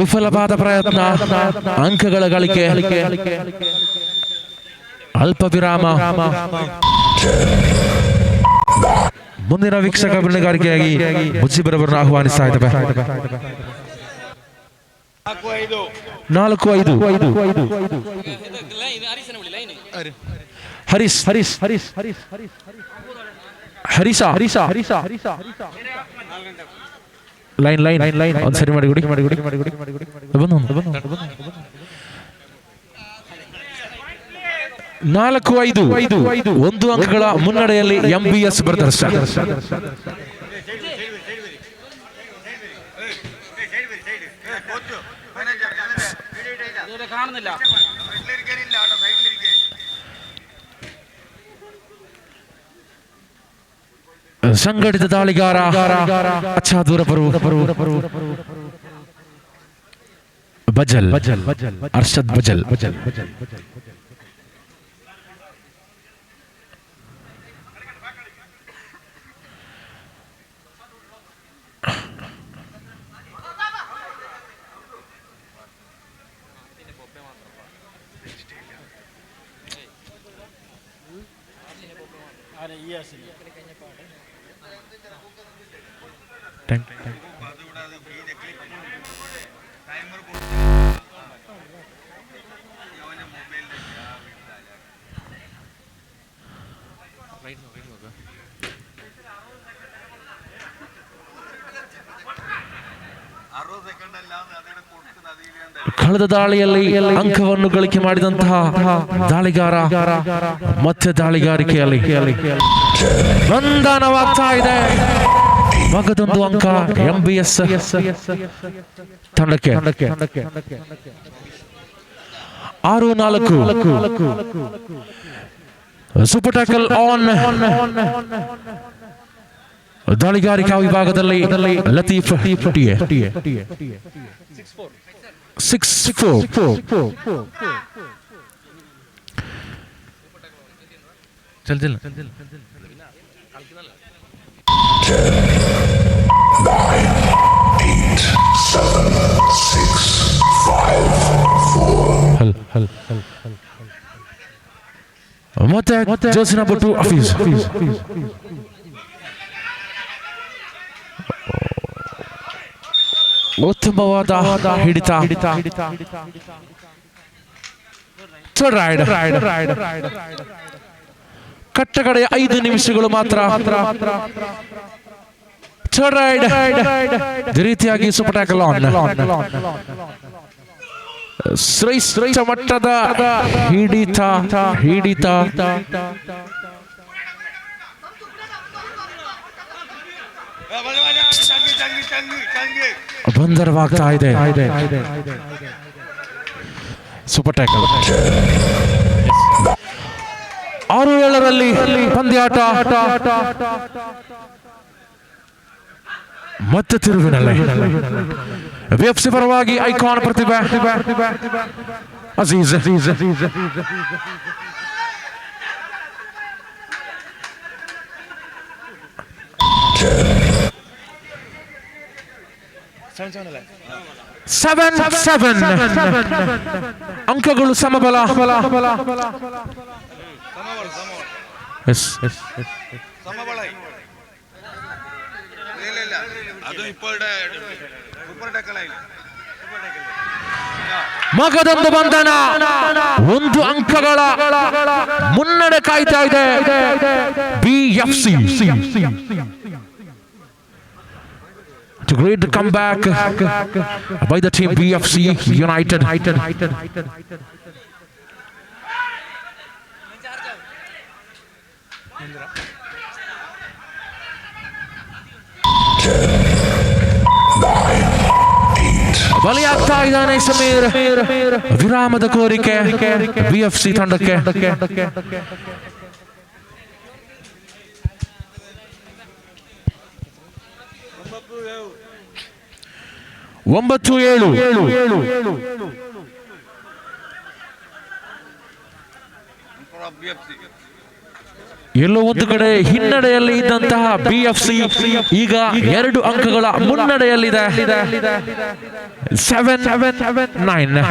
ವಿಫಲವಾದ ಪ್ರಯತ್ನ, ಅಂಕಗಳ ಗಳಿಕೆ, ಅಲ್ಪ ವಿರಾಮ. ಮುಂದಿನ ವೀಕ್ಷಕ ಬಿಡುಗಾರಿಕೆಯಾಗಿ ಮುಜಿಬರವರನ್ನು ಆಹ್ವಾನಿಸ್ತಾ ಇದ್ದೇವೆ. 4-5 Harish Harish Harish Harish Harish Harish Harish Harish line line line line ಒಂದು ಸರಿ ಮಾಡಿ ಗುಡಿ ಮಾಡಿ ಗುಡಿ ಮಾಡಿ ಗುಡಿ ಮಾಡಿ ಗುಡಿ ಬಂದು 4-5 ಒಂದು ಅಂಕಗಳ ಮುನ್ನಡೆಯಲ್ಲಿ MBS ಬ್ರದರ್ಸ್. ಸಂಘಟಿತ ದಾಳಿಗಾರ ಅಚ್ಚಾದೂರ ಬಜಲ್ ಅರ್ಷದ್ ಬಜಲ್. ಕಳೆದ ದಾಳಿಯಲ್ಲಿ ಅಂಕವನ್ನು ಗಳಿಕೆ ಮಾಡಿದಂತಹ ದಾಳಿಗಾರ ಮತ್ತೆ ದಾಳಿಗಾರಿಕೆಯಲ್ಲಿ ಬಂಧನವಾಗ್ತಾ ಇದೆ. ಮಗದೊಂದು ಅಂಕ MBS ತಂಡಕ್ಕೆ. 6-4 ಸೂಪರ್ ಟ್ಯಾಕಲ್ ಆನ್. ದಾಳಿಗಾರಿಕಾ ವಿಭಾಗದಲ್ಲಿ ಲತೀಫ್ 6-4 चल चल 10, 9, 8, 7, 6, 5, 4 हल ಮತ್ತೆ ಜರ್ಸಿ ನಂಬರ್ 2 ಹಫೀಜ್. ಉತ್ತಮವಾದ ಹಿಡಿತ. ಕಟ್ಟಕಡೆಯ 5 ನಿಮಿಷಗಳು ಮಾತ್ರ. ರೀತಿಯಾಗಿ ಸೂಪರ್ ಟ್ಯಾಕಲ್ ಆನ್. ಶ್ರೇಷ್ಠ ಮಟ್ಟದ ಹಿಡಿತ. ಬಂದರವಾಗ್ತಾ ಇದೆ ಸೂಪರ್ ಟ್ಯಾಕಲ್. 6-7ರಲ್ಲಿ ಪಂದ್ಯಾಟ ಮತ್ತೆ ತಿರುವಿನಲ್ಲಿ BFC ಪರವಾಗಿ ಐಕಾನ್ ಪ್ರತಿಭೆ ಅಜೀಜ್. ಸೆವೆನ್ ಅಂಕಗಳು ಸಮಬಲ. ಮಗದೊಂದು ಬಂಧನ, 1 ಅಂಕಗಳ ಮುನ್ನಡೆ ಕಾಯ್ತಾ ಇದೆ BFC. To great comeback by the team BFC United. 9, 8 ಬಲಿಯಾಗ್ತಾ ಇದ್ದಾನೆ ಸಮೀರ್. ವಿರಾಮದ ಕೋರಿಕೆ BFC ತಂಡಕ್ಕೆ. 9-7 BFC ಎಲ್ಲೋ ಒಂದು ಕಡೆ ಹಿನ್ನಡೆಯಲ್ಲಿ ಇದ್ದಂತಹ BFC ಈಗ 2 ಅಂಕಗಳ ಮುನ್ನಡೆಯಲ್ಲಿದೆ. 7-9.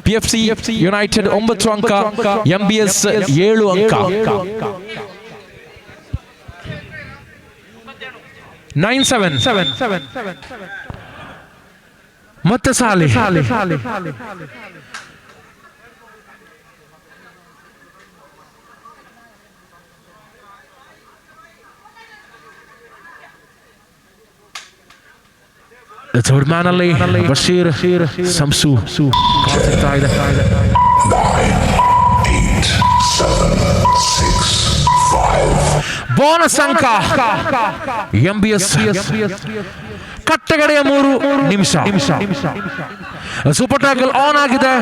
BFC ಯುನೈಟೆಡ್ 9 ಅಂಕ, MBS 7 ಅಂಕ. 9-7. ಮತ್ತೆ ಸಾಲಿ ಥರ್ಡ್ ಮ್ಯಾನ್ ಅಲ್ಲಿ ಬಶೀರ್ ಸಂಸು ಕಾಡ್ತಾ ಇದೆ. 9, 8, 7, 6, 5. ಬೋನಸ್ ಅಂಕ MBS. ಕಟ್ಟಗಡೆಯ 3 ನಿಮಿಷ. ಸೂಪರ್ ಟ್ಯಾಕಲ್ ಆನ್ ಆಗಿದೆ.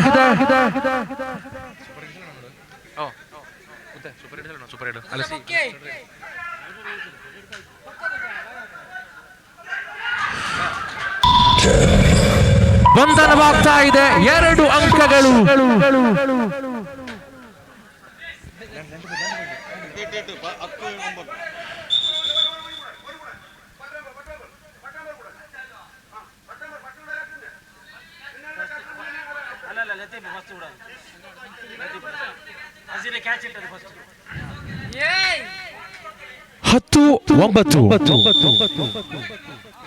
ಬಂಧನವಾಗ್ತಾ ಇದೆ. 2 ಅಂಕಗಳು. ಹತ್ತು 9.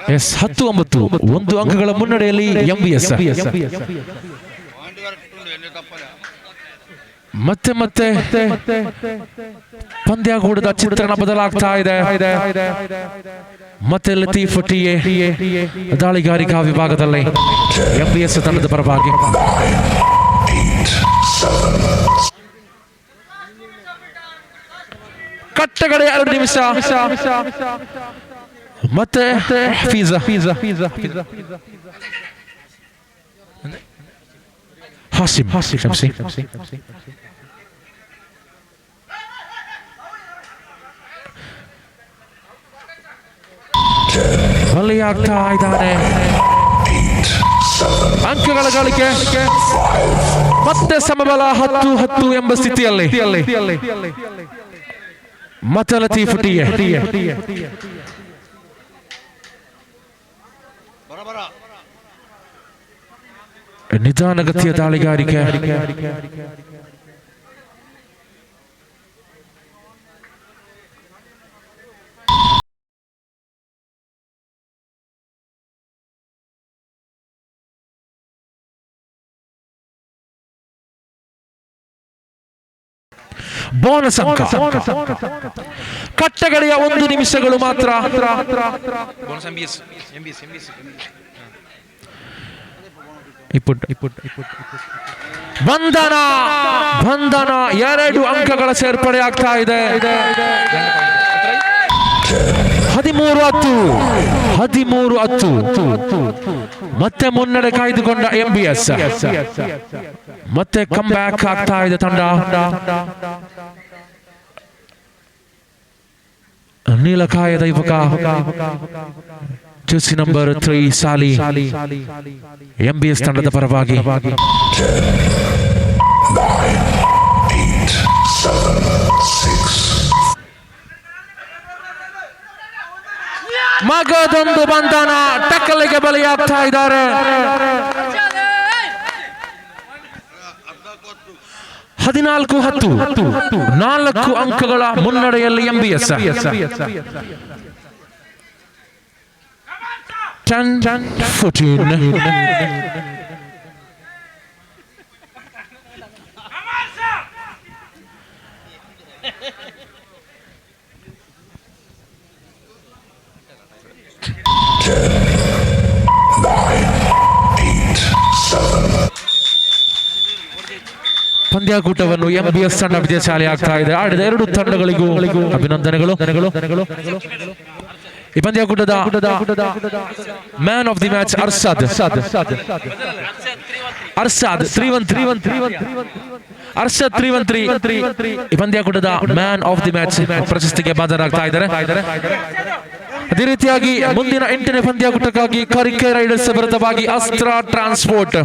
10-9 1 ಅಂಕಗಳ ಮುನ್ನಡೆಯಲ್ಲಿ MBS. ಮತ್ತೆ ಪಂದ್ಯಾಕೂಟದ ಚಿತ್ರಣ ಬದಲಾಗ್ತಾ ಇದೆ. ಮತ್ತೆ ಲತೀಫ್ ಟಿಎ ದಾಳಿಗಾರಿಕಾ ವಿಭಾಗದಲ್ಲಿ MBS ತಂಡದ ಪರವಾಗಿ. 9, 8, 7. ಕಟ್ಟಗಡೆ 2 ನಿಮಿಷ. ಮತ್ತೆ ಫೀಸಾ ಹಾಸಿಮ್ ಬಲಿಯಾಗ್ತಾ ಇದ್ದಾನೆ. ಅಂಕಗಳ ಗಳಿಕೆ ಮತ್ತೆ ಸಮಬಲ 10-10 ಎಂಬ ಸ್ಥಿತಿಯಲ್ಲಿ. ಮತ್ತೆ ಲತೀಫ್ ಟಿಎ ನಿಧಾನಗತಿಯ ದಾಳಿಗಾರಿಕೆ. ಬೋನಸ್ ಅಂಕ. ಕಟ್ಟಗಡೆಯ 1 ನಿಮಿಷಗಳು ಮಾತ್ರ. ಬಂಧನ 2 ಅಂಕಗಳ ಸೇರ್ಪಡೆ ಆಗ್ತಾ ಇದೆ. 13-10 ಮತ್ತೆ ಮುನ್ನಡೆ ಕಾಯ್ದುಕೊಂಡ MBS. ಮತ್ತೆ ಕಮ್ ಬ್ಯಾಕ್ ಆಗ್ತಾ ಇದೆ ತಂಡ. ನೀಲಕಾಯದ ಯುವಕ ಜೆರ್ಸಿ ನಂಬರ್ 3 ಸಾಲಿ MBS ತಂಡದ ಪರವಾಗಿ. 10, 9, 8, 7, 6. ಮಗದೊಂದು ಬಂಧನ. ಟಕ್ಕಲಿಗೆ ಬಲಿಯಾಗ್ತಾ ಇದ್ದಾರೆ. 14-10 4 ಅಂಕಗಳ ಮುನ್ನಡೆಯಲ್ಲಿ MBS. 10-14. ಪಂದ್ಯಾಕೂಟವನ್ನು MBS ತಂಡ ವಿಜಯಶಾಲಿ ಆಗ್ತಾ ಇದೆ. ಆಡಿದ 2 ತಂಡಗಳಿಗೂ ಅಭಿನಂದನೆಗಳು. ಈ ಪಂದ್ಯಾಕೂಟದ man of the match Arshad 313. ಈ ಪಂದ್ಯಾಕೂಟದ ಮ್ಯಾನ್ ಆಫ್ ದಿ ಮ್ಯಾಚ್ ಪ್ರಶಸ್ತಿಗೆ ಭಾಜನರಾಗ್ತಾ ಇದ್ದಾರೆ. ಅದೇ ರೀತಿಯಾಗಿ ಮುಂದಿನ 8ನೇ ಪಂದ್ಯಾಕೂಟಕ್ಕಾಗಿ ಕರಿಕೆ ರೈಡರ್ಸ್ ವಿರುದ್ಧವಾಗಿ ಅಸ್ತ್ರ ಟ್ರಾನ್ಸ್ಪೋರ್ಟ್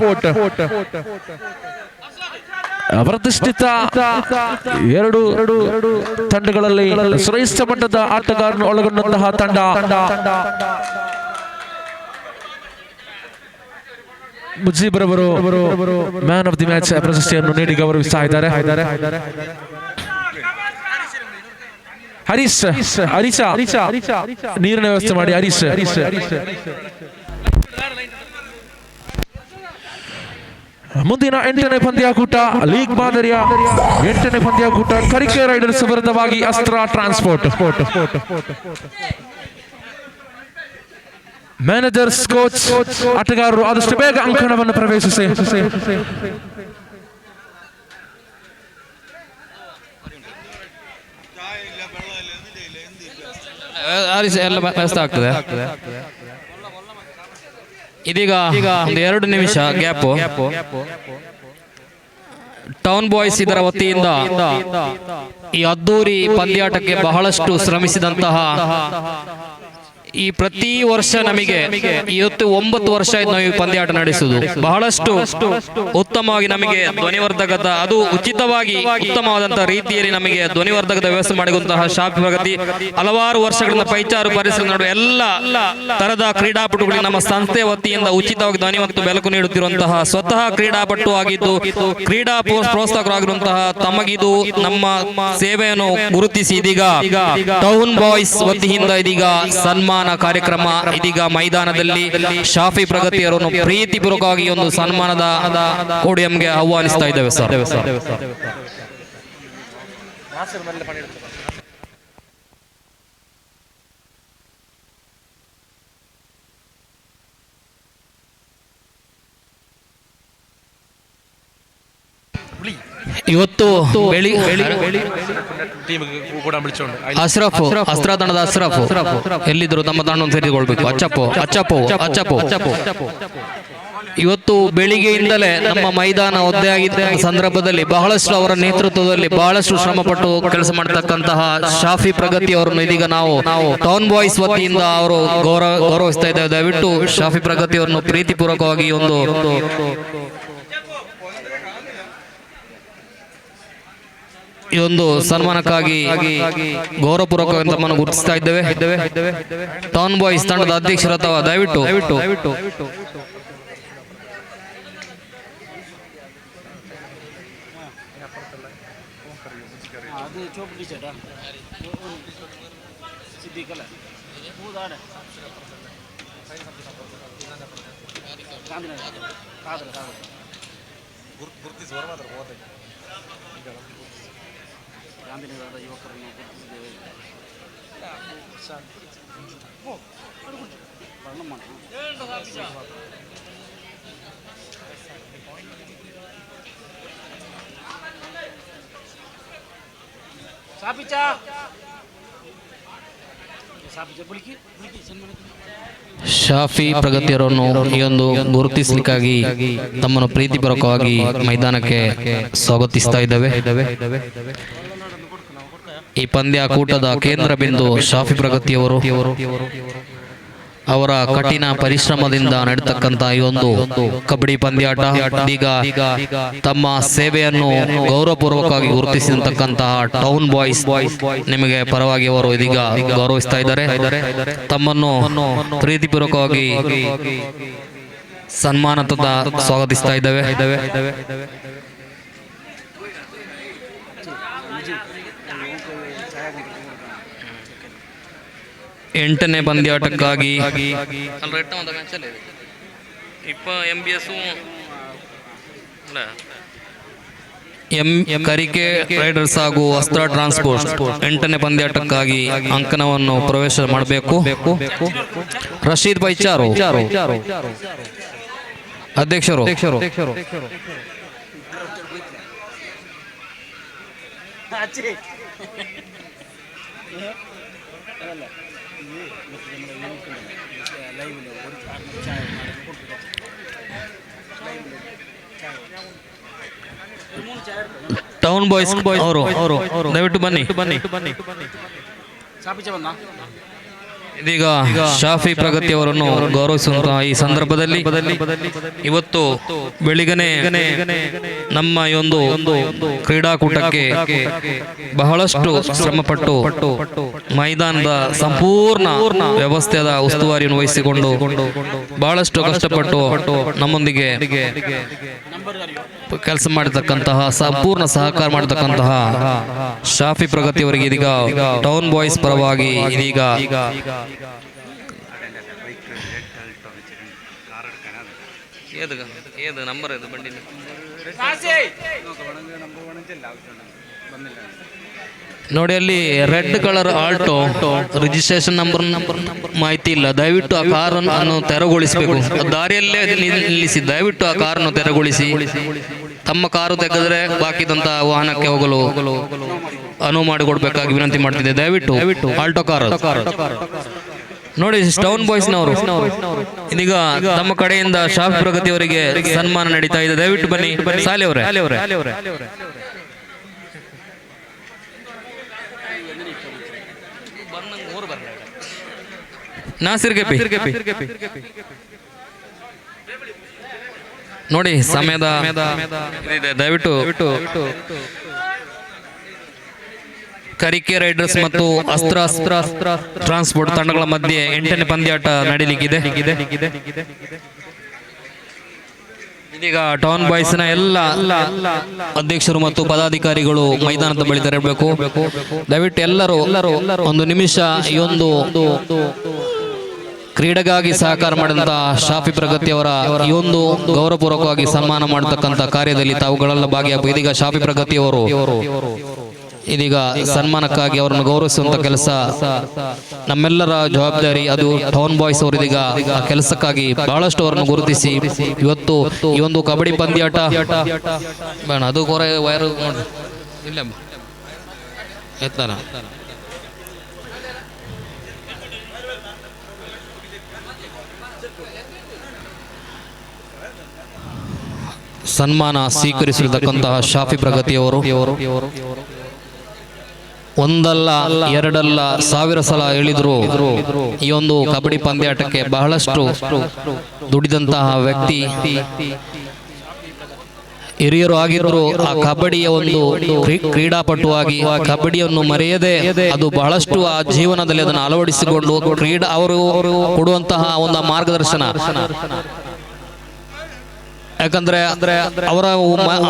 ಪ್ರತಿಷ್ಠಿತ ಎರಡು ತಂಡಗಳಲ್ಲಿ ಶ್ರೇಷ್ಠ ಮಟ್ಟದ ಆಟಗಾರನ್ನು ಒಳಗೊಂಡಂತಹ ತಂಡ ಮುಜೀಬ್ರವರು ಮ್ಯಾನ್ ಆಫ್ ದಿ ಮ್ಯಾಚ್ ಪ್ರಶಸ್ತಿಯನ್ನು ನೀಡಿ ಗೌರವಿಸ್ತಾ ಇದ್ದಾರೆ. ಹರೀಶ್ ನೀರಿನ ವ್ಯವಸ್ಥೆ ಮಾಡಿ. ಹರೀಶ್ ಮುಂದಿನ 8ನೇ ಪಂದ್ಯಾಕೂಟ ಲೀಗ್ ಮಾದರಿಯ 8ನೇ ಪಂದ್ಯಾಕೂಟ ಕರಿಕೆ ರೈಡರ್ಸ್ ವಿರುದ್ಧವಾಗಿ ಅಸ್ತ್ರ ಟ್ರಾನ್ಸ್ಪೋರ್ಟ್. ಮ್ಯಾನೇಜರ್ಸ್ ಕೋಚ್ ಆಟಗಾರರು ಆದಷ್ಟು ಬೇಗ ಅಂಕಣವನ್ನು ಪ್ರವೇಶಿಸಿ. ಎಲ್ಲ ವ್ಯವಸ್ಥೆ ಆಗ್ತದೆ. ಇದೀಗ ಒಂದು 2 ನಿಮಿಷ ಗ್ಯಾಪ್. ಟೌನ್ ಬಾಯ್ಸ್ ಇದರ ವತಿಯಿಂದ ಈ ಅದ್ದೂರಿ ಪಂದ್ಯಾಟಕ್ಕೆ ಬಹಳಷ್ಟು ಶ್ರಮಿಸಿದಂತಹ ಈ ಪ್ರತಿ ವರ್ಷ ನಮಗೆ ಇವತ್ತು 9 ವರ್ಷ ನಾವು ಈ ಪಂದ್ಯಾಟ ನಡೆಸುವುದು ಬಹಳಷ್ಟು ಉತ್ತಮವಾಗಿ ನಮಗೆ ಧ್ವನಿವರ್ಧಕದ ಅದು ಉಚಿತವಾಗಿ ಉತ್ತಮವಾದಂತಹ ರೀತಿಯಲ್ಲಿ ನಮಗೆ ಧ್ವನಿವರ್ಧಕದ ವ್ಯವಸ್ಥೆ ಮಾಡಿರುವಂತಹ ಶಾಫಿ ಪ್ರಗತಿ ಹಲವಾರು ವರ್ಷಗಳಿಂದ ಪೈಚಾರು ಪರಿಸರ ನಡುವೆ ಎಲ್ಲ ತರದ ಕ್ರೀಡಾಪಟುಗಳಿಗೆ ನಮ್ಮ ಸಂಸ್ಥೆಯ ವತಿಯಿಂದ ಉಚಿತವಾಗಿ ಧ್ವನಿ ಮತ್ತು ಬೆಳಕು ನೀಡುತ್ತಿರುವಂತಹ ಸ್ವತಃ ಕ್ರೀಡಾಪಟು ಆಗಿದ್ದು ಕ್ರೀಡಾ ಪ್ರೋತ್ಸಾಹಕರಾಗಿರುವಂತಹ ತಮಗಿದು ನಮ್ಮ ಸೇವೆಯನ್ನು ಗುರುತಿಸಿ ಇದೀಗ ಟೌನ್ ಬಾಯ್ಸ್ ವತಿಯಿಂದ ಇದೀಗ ಸನ್ಮಾನ ಕಾರ್ಯಕ್ರಮ ಇದೀಗ ಮೈದಾನದಲ್ಲಿ ಶಾಫಿ ಪ್ರಗತಿಯವರನ್ನು ಪ್ರೀತಿಪೂರ್ವಕವಾಗಿ ಒಂದು ಸನ್ಮಾನದ ಪೋಡಿಯಂಗೆ ಆಹ್ವಾನಿಸ್ತಾ ಇದ್ದೇವೆ ಸರ್. ಇವತ್ತು ಅಶ್ರಫ್ ಅಸ್ತ್ರ ತಂಡದ ಅಶ್ರಫ್ ಎಲ್ಲಿದ್ರು ತಮ್ಮ ತಂಡವನ್ನು ಸೇರಿಕೊಳ್ಬೇಕು. ಅಚ್ಚಪ್ಪು ಇವತ್ತು ಬೆಳಿಗ್ಗೆಯಿಂದಲೇ ನಮ್ಮ ಮೈದಾನ ಒದ್ದೆಯಾಗಿದ್ದ ಸಂದರ್ಭದಲ್ಲಿ ಬಹಳಷ್ಟು ಅವರ ನೇತೃತ್ವದಲ್ಲಿ ಬಹಳಷ್ಟು ಶ್ರಮಪಟ್ಟು ಕೆಲಸ ಮಾಡತಕ್ಕಂತಹ ಶಾಫಿ ಪ್ರಗತಿ ಅವರನ್ನು ಇದೀಗ ನಾವು ಟೌನ್ ಬಾಯ್ಸ್ ವತಿಯಿಂದ ಅವರು ಗೌರವಿಸ್ತಾ ಇದ್ದೇವೆ. ದಯವಿಟ್ಟು ಶಾಫಿ ಪ್ರಗತಿ ಅವರನ್ನು ಪ್ರೀತಿಪೂರ್ವಕವಾಗಿ ಈ ಒಂದು ಸನ್ಮಾನಕ್ಕಾಗಿ ಗೌರವಪೂರ್ವಕವಾಗಿ ತಮ್ಮನ್ನು ಗುರುತಿಸ್ತಾ ಇದ್ದೇವೆ. ಟೌನ್ ಬಾಯ್ಸ್ ತಂಡದ ಅಧ್ಯಕ್ಷರು ಅಥವಾ ದಯವಿಟ್ಟು ಗಾಂಧಿನಗರದ ಯುವಕರನ್ನು ಗುರುತಿಸಿದ್ದೇವೆ. ಶಾಫಿ ಪ್ರಗತಿಯವರನ್ನು ಈ ಒಂದು ಗುರುತಿಸಲಿಕ್ಕಾಗಿ ತಮ್ಮನ್ನು ಪ್ರೀತಿಪೂರ್ವಕವಾಗಿ ಮೈದಾನಕ್ಕೆ ಸ್ವಾಗತಿಸ್ತಾ ಇದ್ದೇವೆ. ಈ ಪಂದ್ಯಾಕೂಟದ ಕೇಂದ್ರ ಬಿಂದು ಶಾಫಿ ಪ್ರಗತಿಯವರು ಅವರ ಕಠಿಣ ಪರಿಶ್ರಮದಿಂದ ನಡೆತಕ್ಕಂತ ಈ ಒಂದು ಕಬಡ್ಡಿ ಪಂದ್ಯಾಟ ಈಗ ತಮ್ಮ ಸೇವೆಯನ್ನು ಗೌರವಪೂರ್ವಕವಾಗಿ ಗುರುತಿಸಿದಂತಹ ಟೌನ್ ಬಾಯ್ಸ್ ನಿಮಗೆ ಪರವಾಗಿ ಅವರು ಇದೀಗ ಗೌರವಿಸ್ತಾ ಇದ್ದಾರೆ. ತಮ್ಮನ್ನು ಪ್ರೀತಿಪೂರ್ವಕವಾಗಿ ಸನ್ಮಾನದ ಸ್ವಾಗತಿಸ್ತಾ ಇದ್ದೇವೆ. ಎಂಟನೇ ಪಂದ್ಯಾಟಕ್ಕಾಗಿ ಕರಿಕೆ ರೈಡರ್ಸ್ ಹಾಗೂ ಅಸ್ತ್ರ ಟ್ರಾನ್ಸ್ಪೋರ್ಟ್ 8ನೇ ಪಂದ್ಯಾಟಕ್ಕಾಗಿ ಅಂಕಣವನ್ನು ಪ್ರವೇಶ ಮಾಡಬೇಕು. ರಶೀದ್ ಪೈಚಾರು ಅಧ್ಯಕ್ಷರು. ಟೌನ್ ಬಾಯ್ಸ್ ಅವರು ದಯವಿಟ್ಟು ಬನ್ನಿ. ಇದೀಗ ಶಾಫಿ ಪ್ರಗತಿ ಅವರನ್ನು ಗೌರವಿಸುವಂತಹ ಈ ಸಂದರ್ಭದಲ್ಲಿ ಇವತ್ತು ಬೆಳಿಗ್ಗೆನೆ ನಮ್ಮ ಈ ಒಂದು ಕ್ರೀಡಾಕೂಟಕ್ಕೆ ಬಹಳಷ್ಟು ಶ್ರಮಪಟ್ಟು ಮೈದಾನದ ಸಂಪೂರ್ಣ ವ್ಯವಸ್ಥೆಯ ಉಸ್ತುವಾರಿಯನ್ನು ವಹಿಸಿಕೊಂಡು ಬಹಳಷ್ಟು ಕಷ್ಟಪಟ್ಟು ನಮ್ಮೊಂದಿಗೆ ಕೆಲಸ ಮಾಡತಕ್ಕಂತಹ ಸಂಪೂರ್ಣ ಸಹಕಾರ ಮಾಡತಕ್ಕಂತಹ ಶಾಫಿ ಪ್ರಗತಿ ಅವರಿಗೆ ಇದೀಗ ಟೌನ್ ಬಾಯ್ಸ್ ಪರವಾಗಿ ಇದೀಗ ನಂಬರ್ ಇದು ಬಂಡಿ ನೋಡಿ, ಅಲ್ಲಿ red colour Alto registration number ಮಾಹಿತಿ ಇಲ್ಲ. ದಯವಿಟ್ಟು ಆ ಕಾರನ್ನು ತೆರವುಗೊಳಿಸಬೇಕು. ದಾರಿಯಲ್ಲೇ ನಿಲ್ಲಿಸಿ ದಯವಿಟ್ಟು ಆ ಕಾರನ್ನು ತೆರವುಗೊಳಿಸಿ. ತಮ್ಮ ಕಾರು ತೆಗೆದರೆ ಬಾಕಿದಂತಹ ವಾಹನಕ್ಕೆ ಹೋಗಲು ಅನುವು ಮಾಡಿಕೊಡ್ಬೇಕಾಗಿ ವಿನಂತಿ ಮಾಡ್ತಿದ್ದೆ. ದಯವಿಟ್ಟು ಆಲ್ಟೋ ಕಾರ್ ನೋಡಿ. ಟೌನ್ ಬಾಯ್ಸ್ನವರು ಇದೀಗ ತಮ್ಮ ಕಡೆಯಿಂದ ಶಾಫಿ ಪ್ರಗತಿ ಅವರಿಗೆ ಸನ್ಮಾನ ನಡೀತಾ ಇದೆ. ದಯವಿಟ್ಟು ಬನ್ನಿ ಸಾಲಿ ಅವರೇ. ನಾಸಿರ್ ಗೆಪಿ ನೋಡಿ, ಸಮಯದ ಇದೆ. ದಯವಿಟ್ಟು ಕರಿಕೆ ರೈಡರ್ಸ್ ಮತ್ತು ಅಸ್ತ್ರ ಟ್ರಾನ್ಸ್ಪೋರ್ಟ್ ತಂಡಗಳ ಮಧ್ಯೆ 8ನೇ ಪಂದ್ಯಾಟ ನಡೀಲಿಕ್ಕಿದೆ. ಇದೀಗ ಟೌನ್ ಬಾಯ್ಸ್ನ ಎಲ್ಲ ಅಧ್ಯಕ್ಷರು ಮತ್ತು ಪದಾಧಿಕಾರಿಗಳು ಮೈದಾನದ ಬಳಿ ತೆರಳಬೇಕು. ದಯವಿಟ್ಟು ಎಲ್ಲರೂ ಒಂದು ನಿಮಿಷ ಈ ಒಂದು ಕ್ರೀಡೆಗಾಗಿ ಸಹಕಾರ ಮಾಡಿದಂತಹ ಶಾಫಿ ಪ್ರಗತಿ ಅವರ ಈ ಒಂದು ಗೌರವಪೂರ್ವಕವಾಗಿ ಸನ್ಮಾನ ಮಾಡತಕ್ಕಂಥ ಕಾರ್ಯದಲ್ಲಿ ತಾವುಗಳೆಲ್ಲ ಭಾಗಿಯಾಗಬೇಕು. ಇದೀಗ ಶಾಫಿ ಪ್ರಗತಿ ಅವರು ಇದೀಗ ಸನ್ಮಾನಕ್ಕಾಗಿ ಅವರನ್ನು ಗೌರವಿಸುವಂತ ಕೆಲಸ ನಮ್ಮೆಲ್ಲರ ಜವಾಬ್ದಾರಿ. ಅದು ಟೌನ್ ಬಾಯ್ಸ್ ಅವರು ಇದೀಗ ಆ ಕೆಲಸಕ್ಕಾಗಿ ಬಹಳಷ್ಟು ಅವರನ್ನು ಗುರುತಿಸಿ ಇವತ್ತು ಈ ಒಂದು ಕಬಡ್ಡಿ ಪಂದ್ಯಾಟ ಬೇಡ, ಅದು ಹೊರ ವೈರು ಇಲ್ಲ ಎತ್ತಾರ ಸನ್ಮಾನ ಸ್ವೀಕರಿಸಿರ್ತಕ್ಕಂತಹ ಶಾಫಿ ಪ್ರಗತಿಯವರು ಒಂದಲ್ಲ ಎರಡಲ್ಲ ಸಾವಿರ ಸಲ ಹೇಳಿದ್ರು ಈ ಒಂದು ಕಬಡ್ಡಿ ಪಂದ್ಯಾಟಕ್ಕೆ ಬಹಳಷ್ಟು ದುಡಿದಂತಹ ವ್ಯಕ್ತಿ, ಹಿರಿಯರು ಆಗಿದ್ರು. ಆ ಕಬಡ್ಡಿಯ ಒಂದು ಕ್ರೀಡಾಪಟುವಾಗಿ ಕಬಡ್ಡಿಯನ್ನು ಮರೆಯದೆ ಅದು ಬಹಳಷ್ಟು ಆ ಜೀವನದಲ್ಲಿ ಅದನ್ನು ಅಳವಡಿಸಿಕೊಂಡು ಅವರು ಕೊಡುವಂತಹ ಒಂದು ಮಾರ್ಗದರ್ಶನ. ಯಾಕಂದ್ರೆ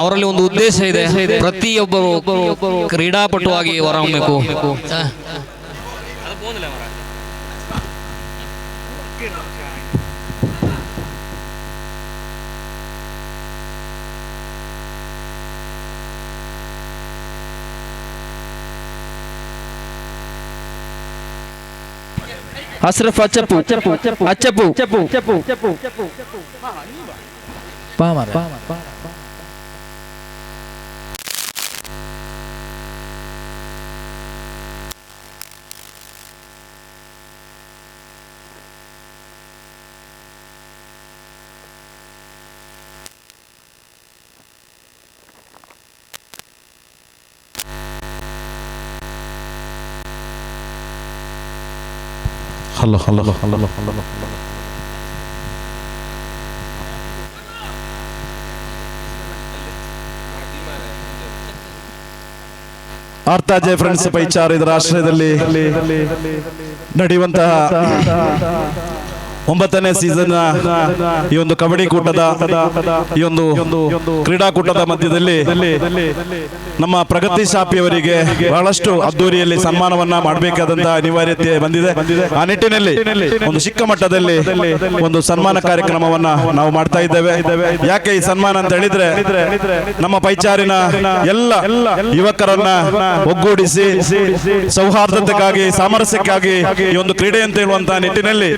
ಅವರಲ್ಲಿ ಒಂದು ಉದ್ದೇಶ ಇದೆ, ಪ್ರತಿಯೊಬ್ಬರು ಕ್ರೀಡಾಪಟುವಾಗಿ ಹೊರಹೊಮ್ಮಬೇಕು. ಅಶ್ರಫ್ ಅಚ್ಚಪ್ಪು ಪಾಮರ ಹಲೋ ಆರ್ತಾಜೆ ಫ್ರೆಂಡ್ಸ್ ಪೈಚಾರ್ ಇದರ ಆಶ್ರಯದಲ್ಲಿ ನಡೆಯುವಂತಹ 9ನೇ ಸೀಸನ್ ಈ ಒಂದು ಕಬಡ್ಡಿ ಕೂಟದ ಈ ಒಂದು ಕ್ರೀಡಾಕೂಟದ ಮಧ್ಯದಲ್ಲಿ ನಮ್ಮ ಪ್ರಗತಿ ಶಾಪಿಯವರಿಗೆ ಬಹಳಷ್ಟು ಅದ್ದೂರಿಯಲ್ಲಿ ಸನ್ಮಾನವನ್ನ ಮಾಡಬೇಕಾದಂತಹ ಅನಿವಾರ್ಯತೆ ಬಂದಿದೆ. ಆ ನಿಟ್ಟಿನಲ್ಲಿ ಒಂದು ಚಿಕ್ಕ ಮಟ್ಟದಲ್ಲಿ ಒಂದು ಸನ್ಮಾನ ಕಾರ್ಯಕ್ರಮವನ್ನ ನಾವು ಮಾಡ್ತಾ ಇದ್ದೇವೆ. ಯಾಕೆ ಈ ಸನ್ಮಾನ ಅಂತ ಹೇಳಿದ್ರೆ, ನಮ್ಮ ಪೈಚಾರಿನ ಎಲ್ಲ ಯುವಕರನ್ನ ಒಗ್ಗೂಡಿಸಿ ಸೌಹಾರ್ದತೆಗಾಗಿ, ಸಾಮರಸ್ಯಕ್ಕಾಗಿ ಈ ಒಂದು ಕ್ರೀಡೆ ಅಂತ ಹೇಳುವಂತಹ ನಿಟ್ಟಿನಲ್ಲಿ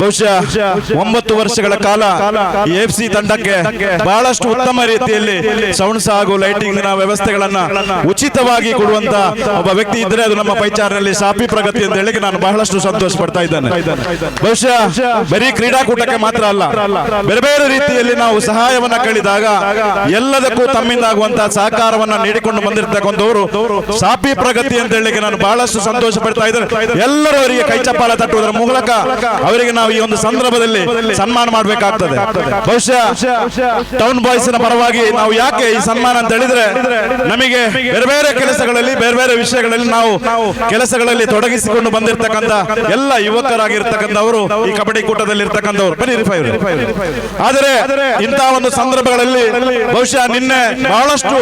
ಬಹುಶಃ 9 ವರ್ಷಗಳ ಕಾಲ ಈ FC ತಂಡಕ್ಕೆ ಬಹಳಷ್ಟು ಉತ್ತಮ ರೀತಿಯಲ್ಲಿ ಸೌಂಡ್ಸ್ ಹಾಗೂ ಲೈಟಿಂಗ್ ನ ವ್ಯವಸ್ಥೆಗಳನ್ನ ಉಚಿತವಾಗಿ ಕೊಡುವಂತ ಒಬ್ಬ ವ್ಯಕ್ತಿ ಇದ್ರೆ ಅದು ನಮ್ಮ ಪೈಚಾರಿನಲ್ಲಿ ಶಾಪಿ ಪ್ರಗತಿ ಅಂತ ಹೇಳಿ ನಾನು ಬಹಳಷ್ಟು ಸಂತೋಷ ಪಡ್ತಾ ಇದ್ದೇನೆ. ಬಹುಶಃ ಬರೀ ಕ್ರೀಡಾಕೂಟಕ್ಕೆ ಮಾತ್ರ ಅಲ್ಲ, ಬೇರೆ ಬೇರೆ ರೀತಿಯಲ್ಲಿ ನಾವು ಸಹಾಯವನ್ನ ಕೇಳಿದಾಗ ಎಲ್ಲದಕ್ಕೂ ತಮ್ಮಿಂದ ಆಗುವಂತಹ ಸಹಕಾರವನ್ನ ನೀಡಿಕೊಂಡು ಬಂದಿರತಕ್ಕಂಥವರು ಶಾಪಿ ಪ್ರಗತಿ ಅಂತ ಹೇಳಿ ನಾನು ಬಹಳಷ್ಟು ಸಂತೋಷ ಪಡ್ತಾ ಇದ್ದೇನೆ. ಎಲ್ಲರೂ ಅವರಿಗೆ ಕೈ ಚಪ್ಪಾಳ ತಟ್ಟುವುದರ ಮೂಲಕ ಅವರಿಗೆ ನಾವು ಈ ಒಂದು ಸಂದರ್ಭದಲ್ಲಿ ಸನ್ಮಾನ ಮಾಡಬೇಕಾಗ್ತದೆ. ಬಹುಶಃ ಟೌನ್ ಬಾಯ್ಸ್ ನ ಪರವಾಗಿ ನಾವು ಯಾಕೆ ಈ ಸನ್ಮಾನ ಅಂತ ಹೇಳಿದ್ರೆ, ನಮಗೆ ಬೇರೆ ಬೇರೆ ಕೆಲಸಗಳಲ್ಲಿ ಬೇರೆ ಬೇರೆ ವಿಷಯಗಳಲ್ಲಿ ನಾವು ಕೆಲಸಗಳಲ್ಲಿ ತೊಡಗಿಸಿಕೊಂಡು ಬಂದಿರತಕ್ಕಂತ ಎಲ್ಲ ಯುವಕರಾಗಿರ್ತಕ್ಕಂಥವರು ಈ ಕಬಡ್ಡಿ ಕೂಟದಲ್ಲಿ ಇರ್ತಕ್ಕಂಥವ್ರು ಆದರೆ ಇಂತಹ ಒಂದು ಸಂದರ್ಭಗಳಲ್ಲಿ ಬಹುಶಃ ನಿನ್ನೆ ಬಹಳಷ್ಟು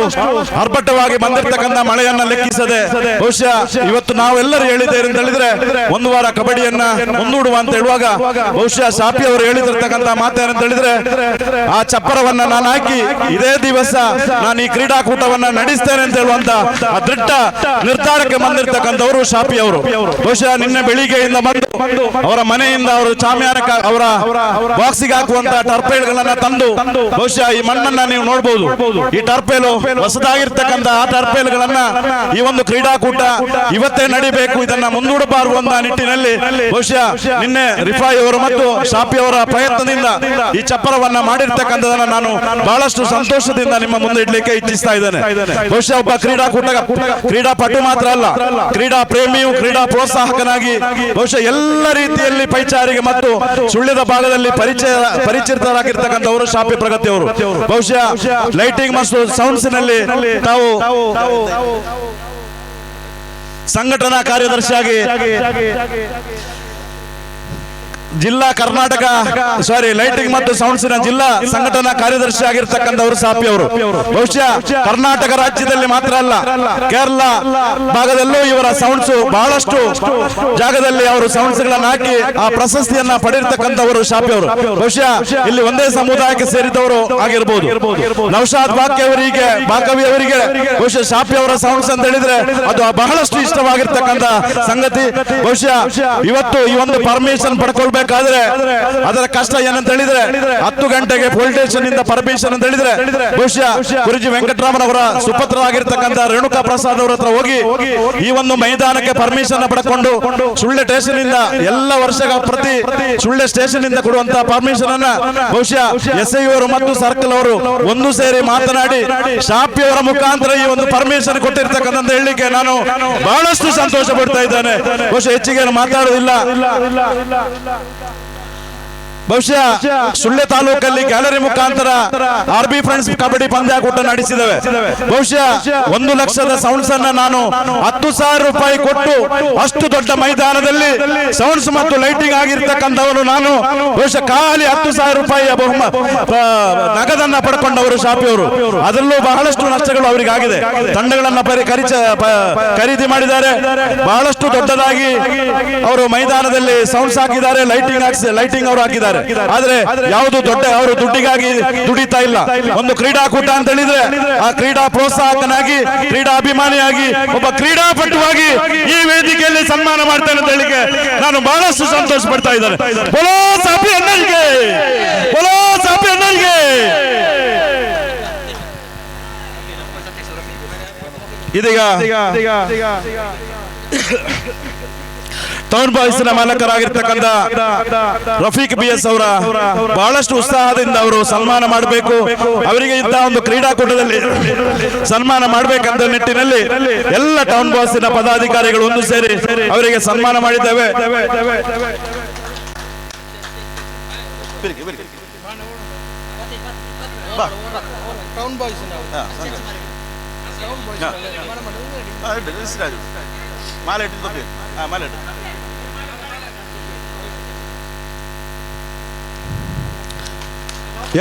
ಆರ್ಭಟವಾಗಿ ಬಂದಿರತಕ್ಕಂಥ ಮಳೆಯನ್ನ ಲೆಕ್ಕಿಸದೆ ಬಹುಶಃ ಇವತ್ತು ನಾವೆಲ್ಲರೂ ಹೇಳಿದ್ದೇವೆ ಅಂತ ಹೇಳಿದ್ರೆ ಒಂದು ವಾರ ಕಬಡ್ಡಿಯನ್ನ ಮುಂದೂಡುವ ಅಂತ ಹೇಳುವಾಗ ಬಹುಶಃ ಶಾಪಿ ಅವರು ಹೇಳಿದಿರ್ತಕ್ಕಂಥ ಮಾತೇನಂತ ಹೇಳಿದ್ರೆ, ಆ ಚಪ್ಪರವನ್ನ ನಾನು ಹಾಕಿ ಇದೇ ದಿವಸ ನಾನು ಈ ಕ್ರೀಡಾಕೂಟವನ್ನ ನಡೆಸ್ತೇನೆ ಅಂತ ಹೇಳುವಂತ ಆ ದೃಢ ನಿರ್ಧಾರಕ್ಕೆ ಬಂದಿರತಕ್ಕಂಥವರು ಶಾಪಿ ಅವರು. ಬಹುಶಃ ನಿನ್ನೆ ಬೆಳಿಗ್ಗೆಯಿಂದ ಬಂದು ಅವರ ಮನೆಯಿಂದ ಅವರು ಚಾಮ್ಯಾನಕ ಅವರ ಬಾಕ್ಸಿಗೆ ಹಾಕುವಂತ ಟರ್ಪೇಲ್ಗಳನ್ನ ತಂದು ಬಹುಶಃ ಈ ಮಣ್ಣನ್ನ ನೀವು ನೋಡಬಹುದು. ಈ ಟರ್ಪೇಲು ಹೊಸದಾಗಿರ್ತಕ್ಕಂಥ ಆ ಟರ್ಪೇಲ್ಗಳನ್ನ ಈ ಒಂದು ಕ್ರೀಡಾಕೂಟ ಇವತ್ತೇ ನಡಿಬೇಕು, ಇದನ್ನ ಮುಂದೂಡಬಾರದು ಅನ್ನೋ ನಿಟ್ಟಿನಲ್ಲಿ ಬಹುಶಃ ನಿನ್ನೆ ರಿಫಾಯಿ ಅವರು ಮತ್ತು ಶಾಪಿ ಅವರ ಪ್ರಯತ್ನದಿಂದ ಈ ಚಪ್ಪರವನ್ನ ಮಾಡಿರ್ತಕ್ಕಂಥದನ್ನ ನಾನು ಬಹಳಷ್ಟು ಸಂತೋಷದಿಂದ ನಿಮ್ಮ ಮುಂದೆ ಇಡ್ಲಿಕ್ಕೆ ಇಚ್ಛಿಸ್ತಾ ಇದ್ದೇನೆ. ಬಹುಶಃ ಒಬ್ಬ ಕ್ರೀಡಾಪಟು ಮಾತ್ರ ಅಲ್ಲ, ಕ್ರೀಡಾ ಪ್ರೇಮಿಯು, ಕ್ರೀಡಾ ಪ್ರೋತ್ಸಾಹಕನಾಗಿ ಬಹುಶಃ ಎಲ್ಲ ರೀತಿಯಲ್ಲಿ ಪೈಚಾರಿಗೆ ಮತ್ತು ಸುಳ್ಯದ ಭಾಗದಲ್ಲಿ ಪರಿಚಿತರಾಗಿರ್ತಕ್ಕಂಥವರು ಶಾಪಿ ಪ್ರಗತಿ ಅವರು. ಬಹುಶಃ ಲೈಟಿಂಗ್ ಮತ್ತು ಸೌಂಡ್ಸ್ ನಲ್ಲಿ ತಾವು ಸಂಘಟನಾ ಕಾರ್ಯದರ್ಶಿಯಾಗಿ ಜಿಲ್ಲಾ ಕರ್ನಾಟಕ ಲೈಟಿಂಗ್ ಮತ್ತು ಸೌಂಡ್ಸ್ ನ ಜಿಲ್ಲಾ ಸಂಘಟನಾ ಕಾರ್ಯದರ್ಶಿ ಆಗಿರ್ತಕ್ಕಂಥವರು ಶಾಪಿ ಅವರು. ಬಹುಶಃ ಕರ್ನಾಟಕ ರಾಜ್ಯದಲ್ಲಿ ಮಾತ್ರ ಅಲ್ಲ, ಕೇರಳ ಭಾಗದಲ್ಲೂ ಇವರ ಸೌಂಡ್ಸ್ ಬಹಳಷ್ಟು ಜಾಗದಲ್ಲಿ ಅವರು ಸೌಂಡ್ಸ್ ಗಳನ್ನ ಹಾಕಿ ಆ ಪ್ರಶಸ್ತಿಯನ್ನ ಪಡೆದಿರ್ತಕ್ಕಂಥವರು ಶಾಪಿ ಅವರು. ಬಹುಶಃ ಇಲ್ಲಿ ಒಂದೇ ಸಮುದಾಯಕ್ಕೆ ಸೇರಿದವರು ಆಗಿರಬಹುದು. ನೌಶಾದ್ ಬಾಕವಿ ಅವರಿಗೆ ಬಹುಶಃ ಶಾಪಿ ಅವರ ಸೌಂಡ್ಸ್ ಅಂತ ಹೇಳಿದ್ರೆ ಅದು ಬಹಳಷ್ಟು ಇಷ್ಟವಾಗಿರ್ತಕ್ಕಂಥ ಸಂಗತಿ. ಬಹುಶಃ ಇವತ್ತು ಈ ಒಂದು ಪರ್ಮಿಷನ್ ಪಡ್ಕೊಳ್ಬೇಕು ಅದರ ಕಷ್ಟ ಏನಂತ ಹೇಳಿದ್ರೆ 10 ಗಂಟೆಗೆ ಪೊಲೀಸ್ ಸ್ಟೇಷನ್ ಇಂದ ಪರ್ಮಿಷನ್ ಅಂತ ಹೇಳಿದ್ರೆ ಬಹುಶಃ ಗುರುಜಿ ವೆಂಕಟರಾಮನ್ ಅವರ ಸುಪುತ್ರರಾಗಿರ್ತಕ್ಕಂಥ ರೇಣುಕಾ ಪ್ರಸಾದ್ ಅವರ ಹತ್ರ ಹೋಗಿ ಈ ಒಂದು ಮೈದಾನಕ್ಕೆ ಪರ್ಮಿಷನ್ ಪಡ್ಕೊಂಡು ಸುಳ್ಳೆ ಸ್ಟೇಷನ್ ಇಂದ ಎಲ್ಲ ವರ್ಷಗಳ ಪ್ರತಿ ಸುಳ್ಳೆ ಸ್ಟೇಷನ್ ಇಂದ ಕೊಡುವಂತಹ ಪರ್ಮಿಷನ್ ಅನ್ನ ಬಹುಶಃ SI ಅವರು ಮತ್ತು ಸರ್ಕಲ್ ಅವರು ಒಂದು ಸೇರಿ ಮಾತನಾಡಿ ಶಾಪಿ ಅವರ ಮುಖಾಂತರ ಈ ಒಂದು ಪರ್ಮಿಷನ್ ಕೊಟ್ಟಿರ್ತಕ್ಕಂಥ ಹೇಳಲಿಕ್ಕೆ ನಾನು ಬಹಳಷ್ಟು ಸಂತೋಷ ಪಡ್ತಾ ಇದ್ದೇನೆ. ಬಹುಶಃ ಹೆಚ್ಚಿಗೆ ಮಾತಾಡುವುದಿಲ್ಲ. ಬಹುಶಃ ಸುಳ್ಳೆ ತಾಲೂಕಲ್ಲಿ ಗ್ಯಾಲರಿ ಮುಖಾಂತರ RB ಫ್ರೆಂಡ್ಸ್ ಕಬಡ್ಡಿ ಪಂದ್ಯಾಕೂಟ ನಡೆಸಿದ್ದೇವೆ. ಬಹುಶಃ 1 ಲಕ್ಷದ ಸೌಂಡ್ಸ್ ಅನ್ನ ನಾನು 10,000 ರೂಪಾಯಿ ಕೊಟ್ಟು ಅಷ್ಟು ದೊಡ್ಡ ಮೈದಾನದಲ್ಲಿ ಸೌಂಡ್ಸ್ ಮತ್ತು ಲೈಟಿಂಗ್ ಆಗಿರ್ತಕ್ಕಂಥವರು ನಾನು ಬಹುಶಃ ಖಾಲಿ 10,000 ರೂಪಾಯಿಯ ನಗದನ್ನ ಪಡ್ಕೊಂಡವರು ಶಾಪಿ ಅವರು. ಅದರಲ್ಲೂ ಬಹಳಷ್ಟು ನಷ್ಟಗಳು ಅವರಿಗೆ ಆಗಿದೆ. ತಂಡಗಳನ್ನ ಖರೀದಿ ಮಾಡಿದ್ದಾರೆ, ಬಹಳಷ್ಟು ದೊಡ್ಡದಾಗಿ ಅವರು ಮೈದಾನದಲ್ಲಿ ಸೌಂಡ್ಸ್ ಹಾಕಿದ್ದಾರೆ, ಲೈಟಿಂಗ್ ಅವರು ಹಾಕಿದ್ದಾರೆ. ಆದ್ರೆ ಯಾವುದು ಅವರು ದುಡ್ಡಿಗಾಗಿ ದುಡಿತಾ ಇಲ್ಲ. ಒಂದು ಕ್ರೀಡಾಕೂಟ ಅಂತ ಹೇಳಿದ್ರೆ ಆ ಕ್ರೀಡಾ ಪ್ರೋತ್ಸಾಹಕನಾಗಿ, ಕ್ರೀಡಾ ಅಭಿಮಾನಿಯಾಗಿ, ಒಬ್ಬ ಕ್ರೀಡಾಪಟುವಾಗಿ ಈ ವೇದಿಕೆಯಲ್ಲಿ ಸನ್ಮಾನ ಮಾಡ್ತೇನೆ ಅಂತ ಹೇಳಿಕೆ ನಾನು ಬಹಳಷ್ಟು ಸಂತೋಷ ಪಡ್ತಾ ಇದ್ದೇನೆ. ಬೋಲೋ ಶಾಪಿ ಅಣ್ಣನಿಗೆ, ಬೋಲೋ ಶಾಪಿ ಅಣ್ಣನಿಗೆ. ಇದೀಗ ಟೌನ್ ಬಾಯ್ಸ್ ನ ಮಾಲಕರಾಗಿರ್ತಕ್ಕಂಥ ರಫೀಕ್ BS ಅವರ ಬಹಳಷ್ಟು ಉತ್ಸಾಹದಿಂದ ಅವರು ಸನ್ಮಾನ ಮಾಡಬೇಕು, ಅವರಿಗೆ ಇಂತಹ ಒಂದು ಕ್ರೀಡಾಕೂಟದಲ್ಲಿ ಸನ್ಮಾನ ಮಾಡಬೇಕಂತ ನಿಟ್ಟಿನಲ್ಲಿ ಎಲ್ಲ ಟೌನ್ ಬಾಯ್ಸ್ ನ ಪದಾಧಿಕಾರಿಗಳು ಒಂದು ಸೇರಿ ಅವರಿಗೆ ಸನ್ಮಾನ ಮಾಡಿದ್ದೇವೆ.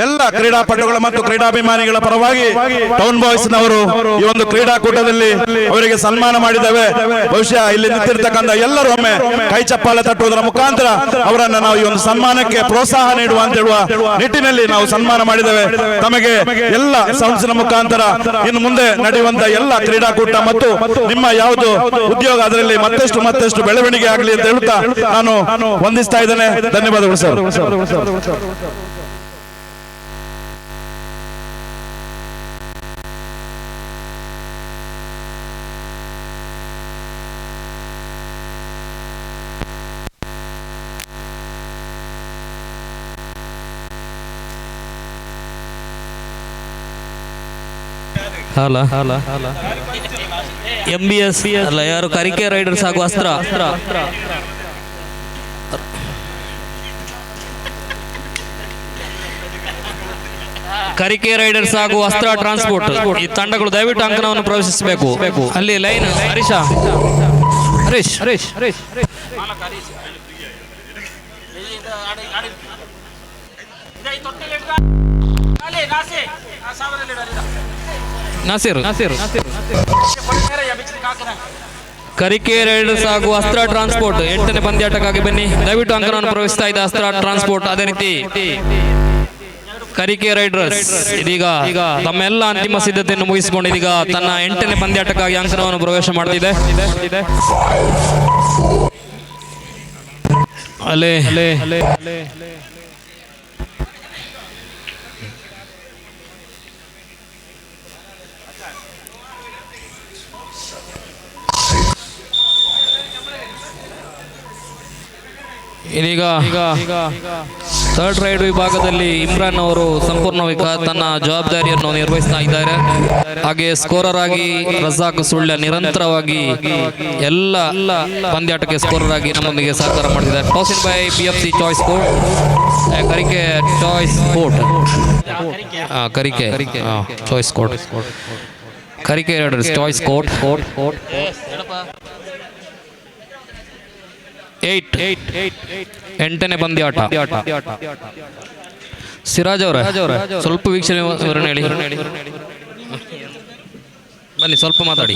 ಎಲ್ಲ ಕ್ರೀಡಾಪಟುಗಳ ಮತ್ತು ಕ್ರೀಡಾಭಿಮಾನಿಗಳ ಪರವಾಗಿ ಟೌನ್ ಬಾಯ್ಸ್ ನವರು ಈ ಒಂದು ಕ್ರೀಡಾಕೂಟದಲ್ಲಿ ಅವರಿಗೆ ಸನ್ಮಾನ ಮಾಡಿದ್ದೇವೆ. ಬಹುಶಃ ಇಲ್ಲಿ ನಿಂತಿರ್ತಕ್ಕಂಥ ಎಲ್ಲರೂ ಒಮ್ಮೆ ಕೈ ಚಪ್ಪಾಳೆ ತಟ್ಟುವುದರ ಮುಖಾಂತರ ಅವರನ್ನು ನಾವು ಈ ಒಂದು ಸನ್ಮಾನಕ್ಕೆ ಪ್ರೋತ್ಸಾಹ ನೀಡುವ ಅಂತ ಹೇಳುವ ನಿಟ್ಟಿನಲ್ಲಿ ನಾವು ಸನ್ಮಾನ ಮಾಡಿದ್ದೇವೆ. ತಮಗೆ ಎಲ್ಲ ಸೌಂಡ್ಸ್ನ ಮುಖಾಂತರ ಇನ್ನು ಮುಂದೆ ನಡೆಯುವಂತ ಎಲ್ಲ ಕ್ರೀಡಾಕೂಟ ಮತ್ತು ನಿಮ್ಮ ಯಾವುದು ಉದ್ಯೋಗ ಅದರಲ್ಲಿ ಮತ್ತಷ್ಟು ಬೆಳವಣಿಗೆ ಆಗಲಿ ಅಂತ ಹೇಳುತ್ತಾ ನಾನು ವಂದಿಸ್ತಾ ಇದ್ದೇನೆ. ಧನ್ಯವಾದಗಳು ಸರ್. MBS ಅಲ್ಲ, ಯಾರು ಕರಿಕೆ ರೈಡರ್ಸ್ ಹಾಗೂ ಅಸ್ತ್ರ ಕರಿಕೆ ರೈಡರ್ಸ್ ಹಾಗೂ ಅಸ್ತ್ರ ಟ್ರಾನ್ಸ್ಪೋರ್ಟ್ ಈ ತಂಡಗಳು ದಯವಿಟ್ಟು ಅಂಕಣವನ್ನು ಪ್ರವೇಶಿಸಬೇಕು. ಅಲ್ಲಿ ಲೈನ್ ಹರೀಶ್ ನಾಸಿರ್ ಕರಿಕೆ ರೈಡರ್ಸ್ ಹಾಗೂ ಅಸ್ತ್ರ ಟ್ರಾನ್ಸ್ಪೋರ್ಟ್ 8ನೇ ಪಂದ್ಯಾಟಕ್ಕಾಗಿ ಬನ್ನಿ. ದಯವಿಟ್ಟು ಅಂಕಣವನ್ನು ಪ್ರವೇಶಿಸ್ತಾ ಇದೆ ಅಸ್ತ್ರ ಟ್ರಾನ್ಸ್ಪೋರ್ಟ್. ಅದೇ ರೀತಿ ಕರಿಕೆ ರೈಡರ್ಸ್ ಇದೀಗ ತಮ್ಮೆಲ್ಲ ಅಂತಿಮ ಸಿದ್ಧತೆಯನ್ನು ಮುಗಿಸಿಕೊಂಡು ಇದೀಗ ತನ್ನ 8ನೇ ಪಂದ್ಯಾಟಕ್ಕಾಗಿ ಅಂಕಣವನ್ನು ಪ್ರವೇಶ ಮಾಡ್ತಿದೆ. ಅಲ್ಲೇ ಇದೀಗ ಥರ್ಡ್ ರೈಡ್ ವಿಭಾಗದಲ್ಲಿ ಇಮ್ರಾನ್ ಅವರು ಸಂಪೂರ್ಣ ತನ್ನ ಜವಾಬ್ದಾರಿಯನ್ನು ನಿರ್ವಹಿಸ್ತಾ ಇದ್ದಾರೆ. ಹಾಗೆ ಸ್ಕೋರರ್ ಆಗಿ ರಜಾಕ್ ಸುಳ್ಯ ನಿರಂತರವಾಗಿ ಎಲ್ಲ ಪಂದ್ಯಾಟಕ್ಕೆ ಸ್ಕೋರರ್ ಆಗಿ ನಮ್ಮೊಂದಿಗೆ ಸಹಕಾರ ಮಾಡ್ತಿದ್ದಾರೆ. ಪೌಸಿನ್ by PFC choice court, Karike choice court, Karike choice court, Karike riders choice court 8ನೇ ಪಂದ್ಯಾಟ. ಸಿರಾಜ್ ಅವರ ಸ್ವಲ್ಪ ವೀಕ್ಷಣೆ ವಿವರಣೆ ಹೇಳಿ ಬನ್ನಿ, ಸ್ವಲ್ಪ ಮಾತಾಡಿ.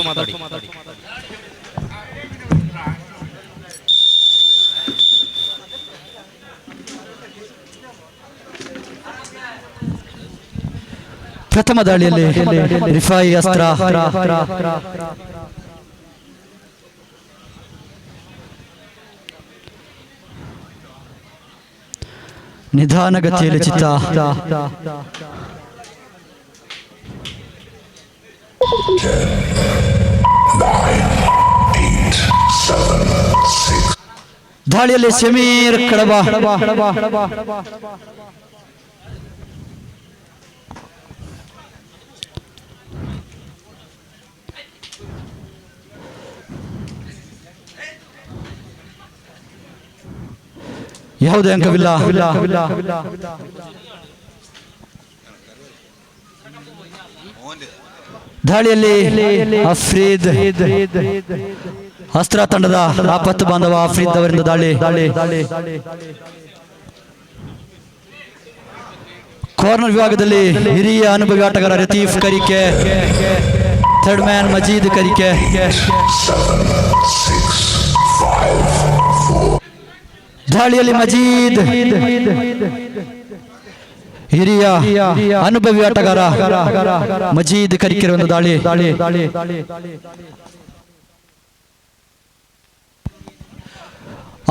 ಪ್ರಥಮ ದಾಳಿಯಲ್ಲಿ ರಿಫಾಯಿ ಅಸ್ತ್ರ ನಿಧಾನಗತಿಯಲ್ಲಿ ಚಿತ್ತ ದಾಳಿಯಲ್ಲಿ ಸಮೀರ್ ಕಡಬ ಯಾವುದೇ ಅಂಕವಿಲ್ಲ. ದಾಳಿಯಲ್ಲಿ ಅಫ್ರೀದ್ ಅಸ್ತ್ರ ತಂಡದ ಆಪತ್ತು ಬಾಂಧವ ಅಫ್ರೀದ್ ಅವರಿಂದ ದಾಳಿ. ಕಾರ್ನರ್ ವಿಭಾಗದಲ್ಲಿ ಹಿರಿಯ ಅನುಭವಿ ಆಟಗಾರ ರತೀಫ್ ಕರಿಕೆ, ಥರ್ಡ್ ಮ್ಯಾನ್ ಮಜೀದ್ ಕರಿಕೆ. ದಾಳಿಯಲ್ಲಿ ಮಜೀದ್ ಹಿರಿಯ ಅನುಭವಿ ಆಟಗಾರ ಮಜೀದ್ ಕರಿಕೆ ಒಂದು ದಾಳಿ.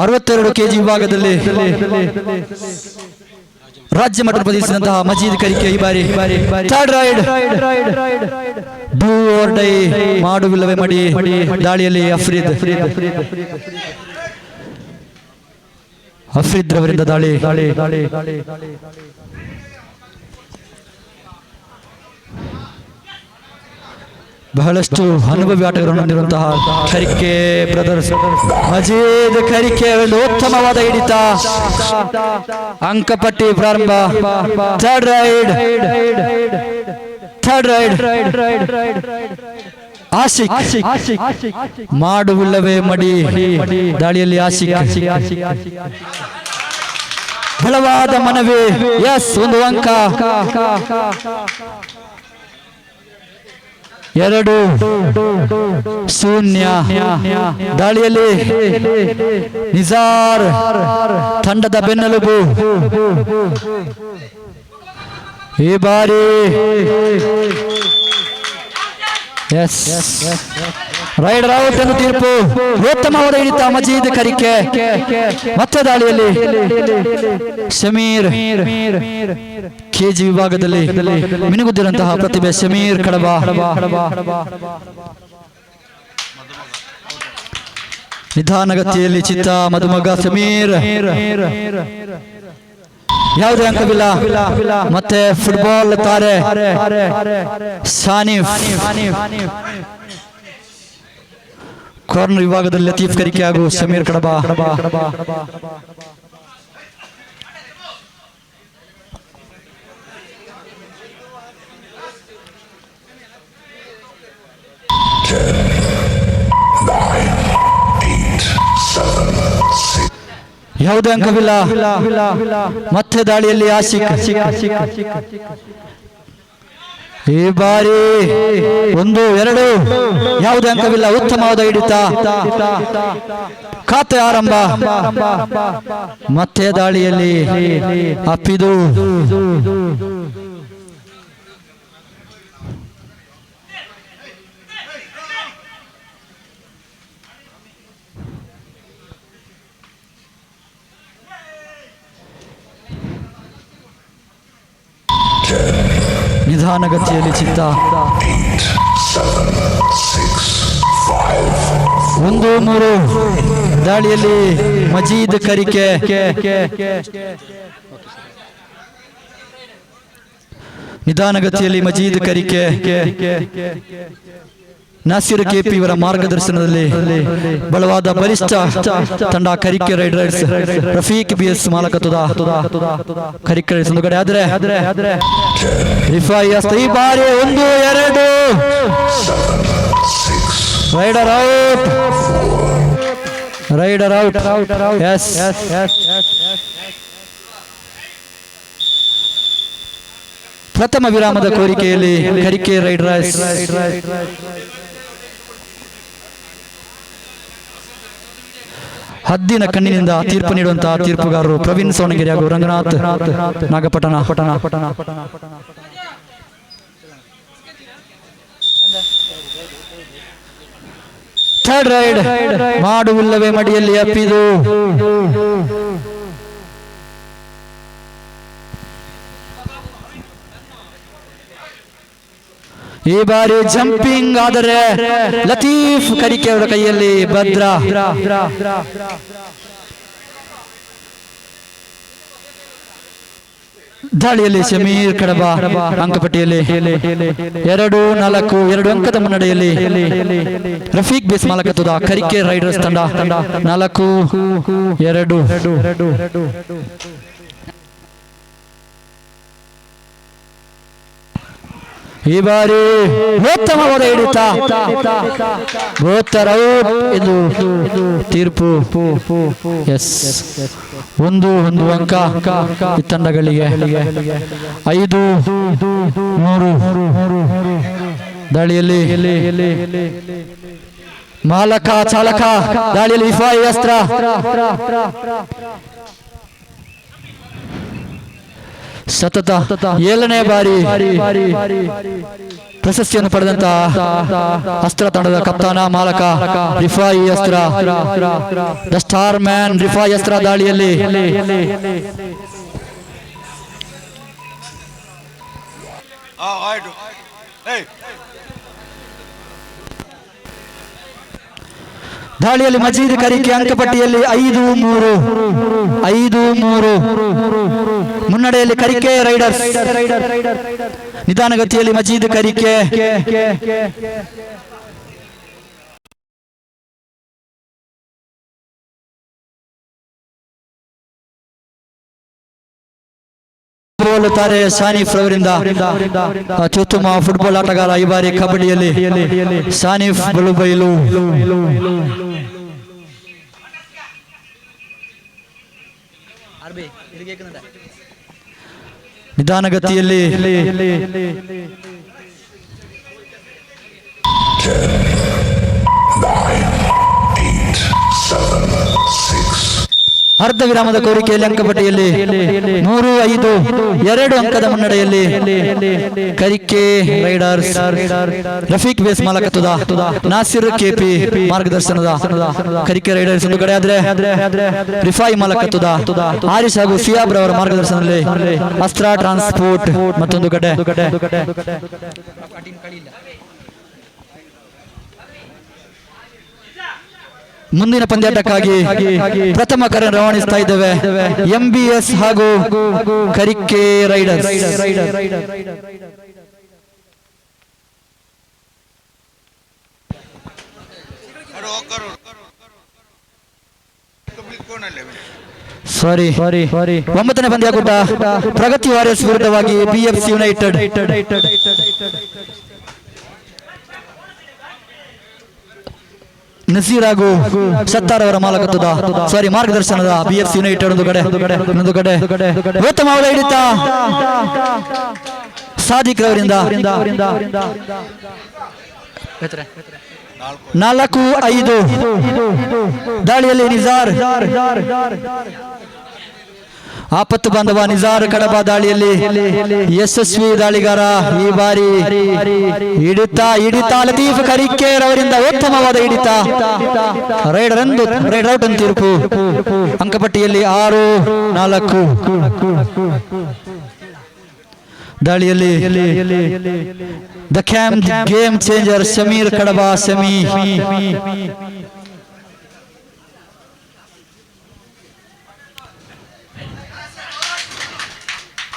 62 kg ವಿಭಾಗದಲ್ಲಿ ರಾಜ್ಯ ಮಟ್ಟ ಪ್ರದರ್ಶಿಸಿದಂತಹ ಮಜೀದ್ ಕರಿಕೆ ಈ ಬಾರಿ third raid do or die ಮಾಡುವಿಲ್ಲವೇ ಮಡಿ. ದಾಳಿಯಲ್ಲಿ ಅಫ್ರೀದ್ ರವರಿಂದ ದಾಳಿ. ಬಹಳಷ್ಟು ಅನುಭವಿ ಆಟಗಾರರನ್ನು ಹೊಂದಿರುವಂತಹ ಕರಿಕೆ ಬ್ರದರ್ಸ್ ಮಜೀದ್ ಕರಿಕೆ ಒಂದು ಉತ್ತಮವಾದ ಹಿಡಿತ. ಅಂಕಪಟ್ಟಿ ಪ್ರಾರಂಭ. ಥರ್ಡ್ ರೈಡ್ ಆಶಿಕ್ ಮಾಡುವಿಲ್ಲವೇ ಮಡಿ. ದಾಳಿಯಲ್ಲಿ ಆಶಿಕ್ ಬಲವಾದ ಮನವಿ. ಎಸ್, ಒಂದು ಅಂಕ. 2-0 ದಾಳಿಯಲ್ಲಿ ನಿಜಾರ್ ತಂಡದ ಬೆನ್ನೆಲುಬು. ಈ ಬಾರಿ ಎಸ್ ರೈಡರ್ ಔಟ್ ಎಂದು ತೀರ್ಪು. ಉತ್ತಮವಾದ ಹಿಡಿತ ಮಜೀದ್ ಕರಿಕೆ. ಮತ್ತೆ ದಾಳಿಯಲ್ಲಿ ಶಮೀರ್ ಕೆಜಿ ವಿಭಾಗದಲ್ಲಿ ಮಿನುಗುತ್ತಿರುವಂತಹ ಪ್ರತಿಭೆ ಶಮೀರ್ ಕಡಬ. ನಿಧಾನಗತಿಯಲ್ಲಿ ಚಿತ್ತ ಮದುಮಗ ಸಮೀರ್. ಯಾವುದೇ ಅಂಕವಿಲ್ಲ. ಮತ್ತೆ ಫುಟ್ಬಾಲ್ ತಾರೆ ಸಾನಿಫ್. ಕಾರ್ನರ್ ವಿಭಾಗದಲ್ಲಿ ಲತೀಫ್ ಕರಿಕೆ ಹಾಗೂ ಸಮೀರ್ ಕಡಬ. ಯಾವುದೇ ಅಂಕವಿಲ್ಲ. ಮತ್ತೆ ದಾಳಿಯಲ್ಲಿ ಆಶಿಕ್. ಈ ಬಾರಿ 1-2 ಯಾವುದೇ ಅಂಕವಿಲ್ಲ. ಉತ್ತಮವಾದ ಹಿಡಿತ. ಖಾತೆ ಆರಂಭ. ಮತ್ತೆ ದಾಳಿಯಲ್ಲಿ ಅಪ್ಪಿದು. ನಿಧಾನಗತಿಯಲ್ಲಿ ಚಿತ್ತ. 1-3 ದಾಳಿಯಲ್ಲಿ ಮಜೀದ್ ಕರಿಕೆ. ನಿಧಾನಗತಿಯಲ್ಲಿ ಮಜೀದ್ ಕರಿಕೆ. ನಾಸಿರ್ ಕೆಪಿ ಇವರ ಮಾರ್ಗದರ್ಶನದಲ್ಲಿ ಬಲವಾದ ಬಲಿಷ್ಠ ತಂಡ ಕರಿಕೆ ರೈಡರ್ಸ್. ರಫೀಕ್ BS ಮಾಲಕತ್ವದ ಕರಿಕೆ ರೈಡರ್ಸ್ ಒಂದು ಕಡೆ ಆದ್ರೆ ರಿಫಾಯಿ ಈ ಬಾರಿ 1-2 ರೈಡರ್ ಔಟ್. ಎಸ್, ಪ್ರಥಮ ವಿರಾಮದ ಕೋರಿಕೆಯಲ್ಲಿ ಕರಿಕೆ ರೈಡರ್ಸ್. ಹದ್ದಿನ ಕಣ್ಣಿನಿಂದ ತೀರ್ಪು ನೀಡುವಂತಹ ತೀರ್ಪುಗಾರರು ಪ್ರವೀಣ್ ಸೋಣಗಿರಿ ಹಾಗೂ ರಂಗನಾಥ್ ನಾಗಪಟ್ಟಣ. ಥರ್ಡ್ ರೈಡ್ ಮಾಡುವಿಲ್ಲವೇ ಮಡಿಯಲ್ಲಿ ಅಪ್ಪಿದು. ಈ ಬಾರಿ ಜಂಪಿಂಗ್ ಆದರೆ ಲತೀಫ್ ಕರಿಕೆ ಅವರ ಕೈಯಲ್ಲಿ ಭದ್ರ. ದಾಳಿಯಲ್ಲಿ ಶಮೀರ್ ಕಡಬ ಅಂಕಪಟ್ಟಿಯಲ್ಲಿ 2-4 2 ಅಂಕದ ಮುನ್ನಡೆಯಲ್ಲಿ ರಫೀಕ್ BS ಮಾಲಕತ್ವದ ಕರಿಕೆ ರೈಡರ್ಸ್ ತಂಡ 4-2. ಈ ಬಾರಿ ಉತ್ತಮವಾದ ಹಿಡಿತ. ಎಂದು ತೀರ್ಪು. ಎಸ್, 1 ಅಂಕ ಈ ತಂಡಗಳಿಗೆ. 5-3 ದಾಳಿಯಲ್ಲಿ ಮಾಲಕ ಚಾಲಕ. ದಾಳಿಯಲ್ಲಿ ವಿಫಾಯಿ ಅಸ್ತ್ರ. ಸತತ 7ನೇ ಬಾರಿ ಪ್ರಶಸ್ತಿಯನ್ನು ಪಡೆದಂತಹ ಅಸ್ತ್ರ ತಂಡದ ಕಪ್ತಾನ ಮಾಲಕ ರಿಫಾಯಿ ಅಸ್ತ್ರ. ದ ಸ್ಟಾರ್ ಮ್ಯಾನ್ ರಿಫಾಯಿ ಅಸ್ತ್ರ ದಾಳಿಯಲ್ಲಿ ಮಜೀದ್ ಕರಿಕೆ ಅಂಕಪಟ್ಟಿಯಲ್ಲಿ 5-3 ಮುನ್ನಡೆಯಲ್ಲಿ ಕರಿಕೆ ರೈಡರ್ಸ್. ನಿಧಾನಗತಿಯಲ್ಲಿ ಮಜೀದ್ ಕರಿಕೆ. ತಾರೆ ಸಾನಿಫ್ ರವರಿಂದ ಅತ್ಯುತ್ತಮ ಫುಟ್ಬಾಲ್ ಆಟಗಾರ. ಈ ಬಾರಿ ಕಬಡ್ಡಿಯಲ್ಲಿ ಸಾನಿಫ್ ಬಳುಬೈಲು. ನಿಧಾನಗತಿಯಲ್ಲಿ 6. ಅರ್ಧ ವಿರಾಮದ ಕೋರಿಕೆಯಲ್ಲಿ ಅಂಕಪಟ್ಟಿಯಲ್ಲಿ 3-5 2 ಅಂಕದ ಮುನ್ನಡೆಯಲ್ಲಿ ಕರಿಕೆ ರೈಡರ್ಸ್. ರಫೀಕ್ ಬೇಸ್ ಮಾಲಕತ್ವದ ನಾಸಿರ್ ಕೆಪಿ ಮಾರ್ಗದರ್ಶನದ ಕರಿಕೆ ರೈಡರ್ಸ್ ಒಂದು ಕಡೆ ಆದ್ರೆ ರಿಫಾಯಿ ಮಾಲಕತ್ವದ ಆರಿಶ್ ಹಾಗೂ ಸಿಯಾಬ್ ರವರ ಮಾರ್ಗದರ್ಶನದಲ್ಲಿ ಅಸ್ತ್ರ ಟ್ರಾನ್ಸ್ಪೋರ್ಟ್ ಮತ್ತೊಂದು ಕಡೆ. ಮುಂದಿನ ಪಂದ್ಯಾಟಕ್ಕಾಗಿ ಪ್ರಥಮ ಕರೆ ರವಾನಿಸ್ತಾ ಇದ್ದೇವೆ MBS ಹಾಗೂ ಕರಿಕೆ ರೈಡರ್ಸ್. ಸಾರಿ 9ನೇ ಪಂದ್ಯಾಕೂಟ ಪ್ರಗತಿ ವಾರಿಯರ್ಸ್ ವಿರುದ್ಧವಾಗಿ BFC ಯುನೈಟೆಡ್. ನಸೀರ್ ಹಾಗೂ ಸತ್ತಾರ್ ಅವರ ಮಾರ್ಗದರ್ಶನದ BFC ಯುನೈಟೆಡ್ ಒಂದು ಕಡೆ ಉತ್ತಮ ಹಿಡಿತ ಸಾದಿಕ್ ಅವರಿಂದ 4-5 ದಾಳಿಯಲ್ಲಿ ನಿಜಾರ್ ಆಪತ್ತು ಬಾಂಧವ ನಿಜಾರ್ ಕಡಬ ದಾಳಿಯಲ್ಲಿ ಯಶಸ್ವಿ ದಾಳಿಗಾರ. ಈ ಬಾರಿ ಹಿಡಿತ ಲತೀಫ್ ಕರಿಕೇರ್ ಅವರಿಂದ ಉತ್ತಮವಾದ ಹಿಡಿತ. ರೈಡರ್ ಔಟ್ ಅಂತ ತೀರ್ಪು. ಅಂಕಪಟ್ಟಿಯಲ್ಲಿ 6-4. ದಾಳಿಯಲ್ಲಿ ದ ಗೇಮ್ ಚೇಂಜರ್ ಶಮೀರ್ ಕಡಬ ಶಮಿ.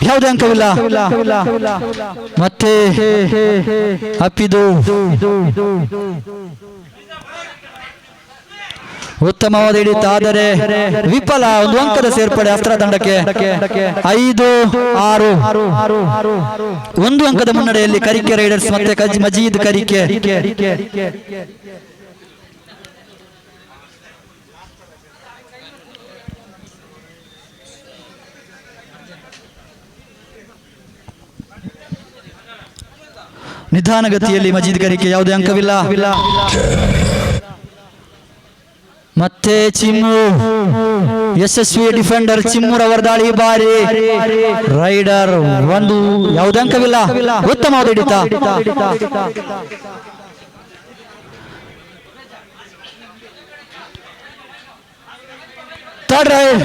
ಯಾವುದೇ ಅಂಕವಿಲ್ಲ. ಮತ್ತೆ ಅಪ್ಪಿದು ಉತ್ತಮವಾದ ಹಿಡಿತ ಆದರೆ ವಿಫಲ. ಒಂದು ಅಂಕದ ಸೇರ್ಪಡೆ ಅಸ್ತ್ರ ತಂಡಕ್ಕೆ. 5-6 ಒಂದು ಅಂಕದ ಮುನ್ನಡೆಯಲ್ಲಿ ಕರಿಕೆ ರೈಡರ್ಸ್ ಮತ್ತೆ ಮಜೀದ್ ಕರಿಕೆ. ನಿಧಾನಗತಿಯಲ್ಲಿ ಮಜೀದ್ ಕರಿಕೆ ಯಾವುದೇ ಅಂಕವಿಲ್ಲ. ಮತ್ತೆ ಚಿಮ್ಮು ಯಶಸ್ವಿ ಡಿಫೆಂಡರ್ ಚಿಮ್ಮುರವರ ದಾಳಿ ಬಾರಿ ರೈಡರ್ ಒಂದು ಯಾವುದೇ ಅಂಕವಿಲ್ಲ. ಉತ್ತಮವಾದ ಹಿಡಿತ. ಥರ್ಡ್ ರೈಡ್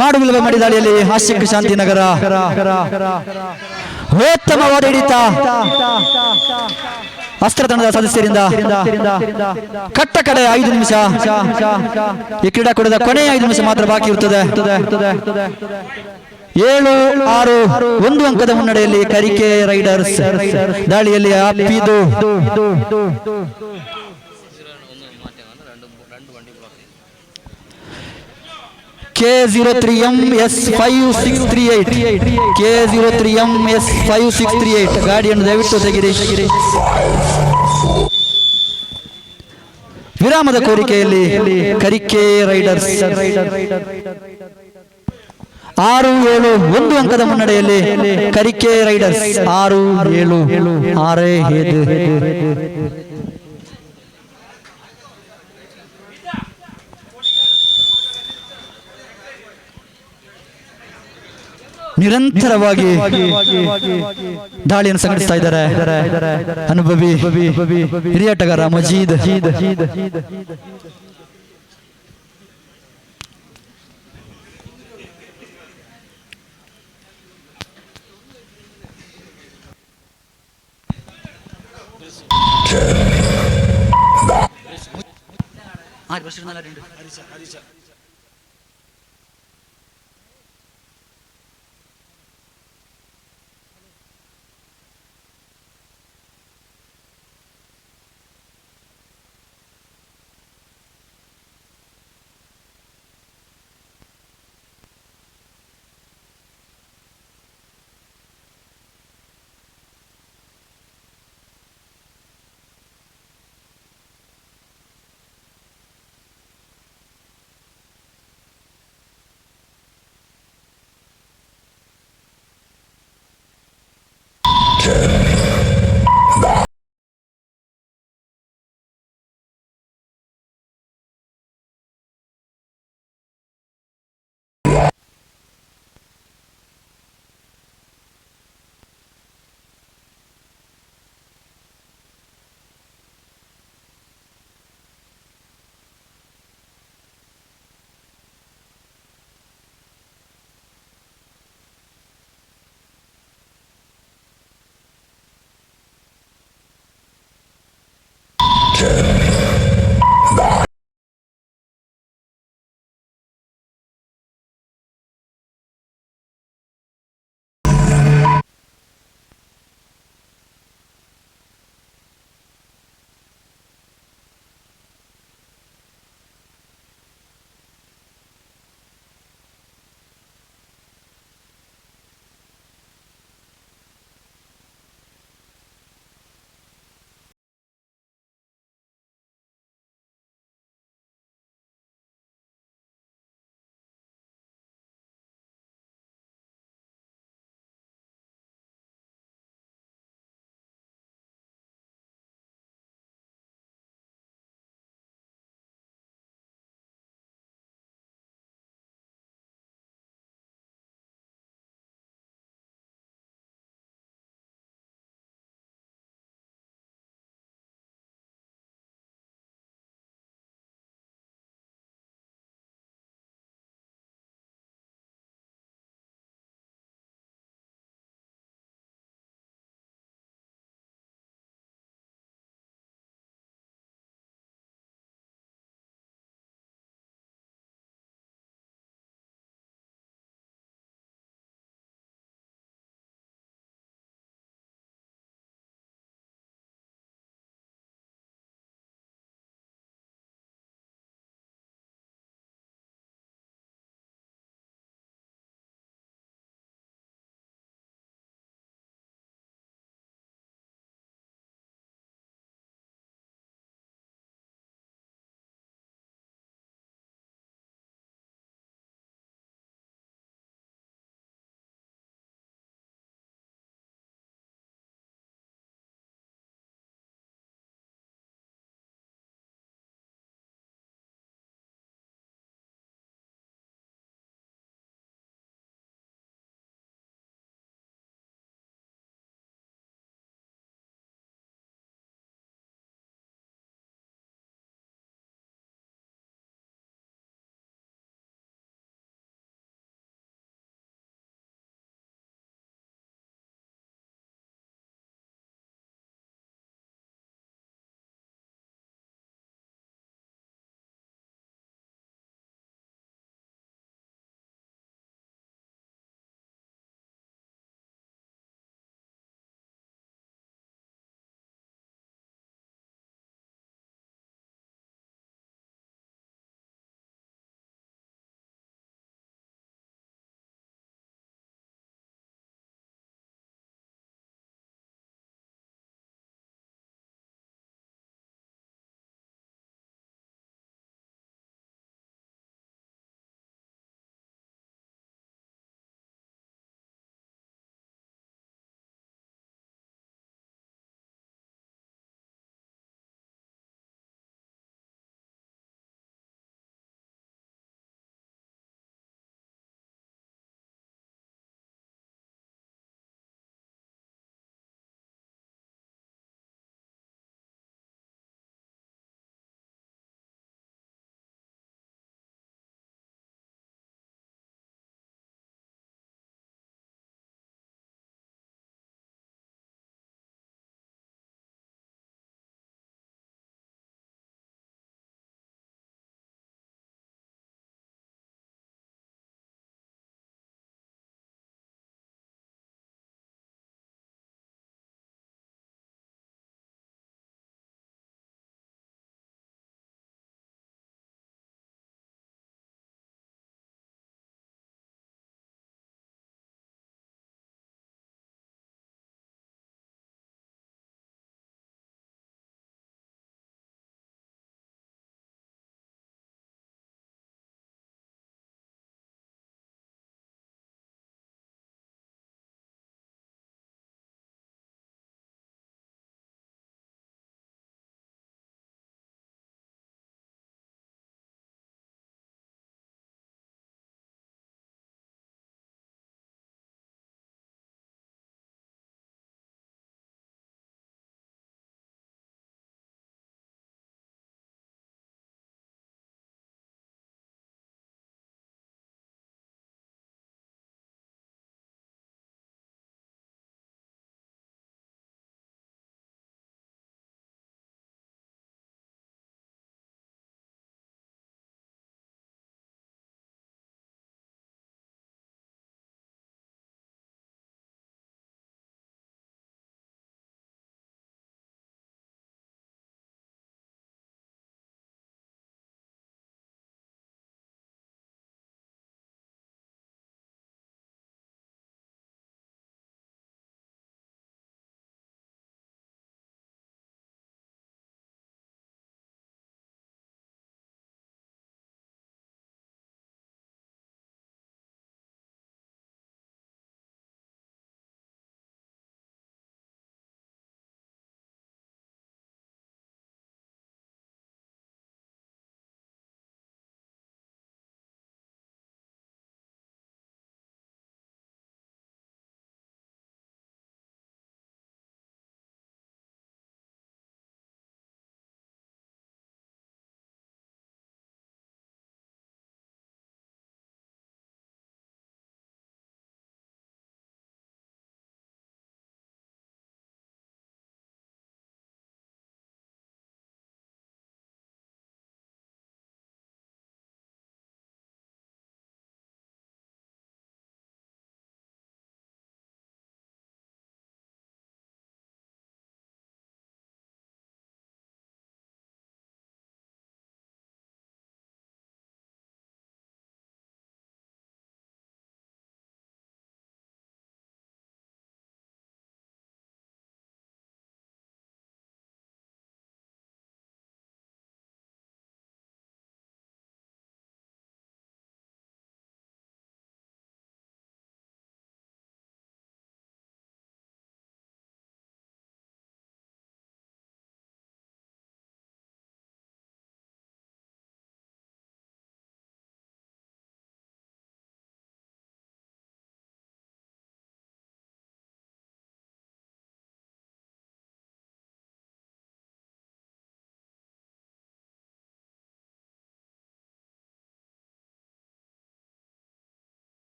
ಮಾಡುವಿಲ್ಲವೇ ಮಾಡಿ ದಾಳಿಯಲ್ಲಿ ಆಶಿಕ್ ಶಾಂತಿನಗರ. ಉತ್ತಮವಾದ ಹಿಡಿತ ಅಸ್ತ್ರ ತಂಡದ ಸದಸ್ಯರಿಂದ. ಕಟ್ಟ ಕಡೆ 5 ನಿಮಿಷ. ಈ ಕ್ರೀಡಾಕೂಟದ ಕೊನೆಯ 5 ನಿಮಿಷ ಮಾತ್ರ ಬಾಕಿ ಇರುತ್ತದೆ. 7-6 ಒಂದು ಅಂಕದ ಮುನ್ನಡೆಯಲ್ಲಿ ಕರಿಕೆ ರೈಡರ್ಸ್. ದಾಳಿಯಲ್ಲಿ ಅಪ್ಪಿದು K03MS5638 K03MS5638 ಗಾಡಿಯನ್ನು ದಯವಿಟ್ಟು ತೆಗೆಯಿರಿ. ವಿರಾಮದ ಕೋರಿಕೆಯಲ್ಲಿ ಕರಿಕೆ ರೈಡರ್ಸ್ 6-7 ಒಂದು ಅಂಕದ ಮುನ್ನಡೆಯಲ್ಲಿ ಕರಿಕೆ ರೈಡರ್ಸ್. 6-7 6-7 ನಿರಂತರವಾಗಿ ದಾಳಿಯನ್ನು ಸಂಘಟಿಸ್ತಾ ಇದ್ದಾರೆ ಅನುಭವಿ ಹಿರಿಯಾಟಗಾರ ಮಜೀದ್. 10,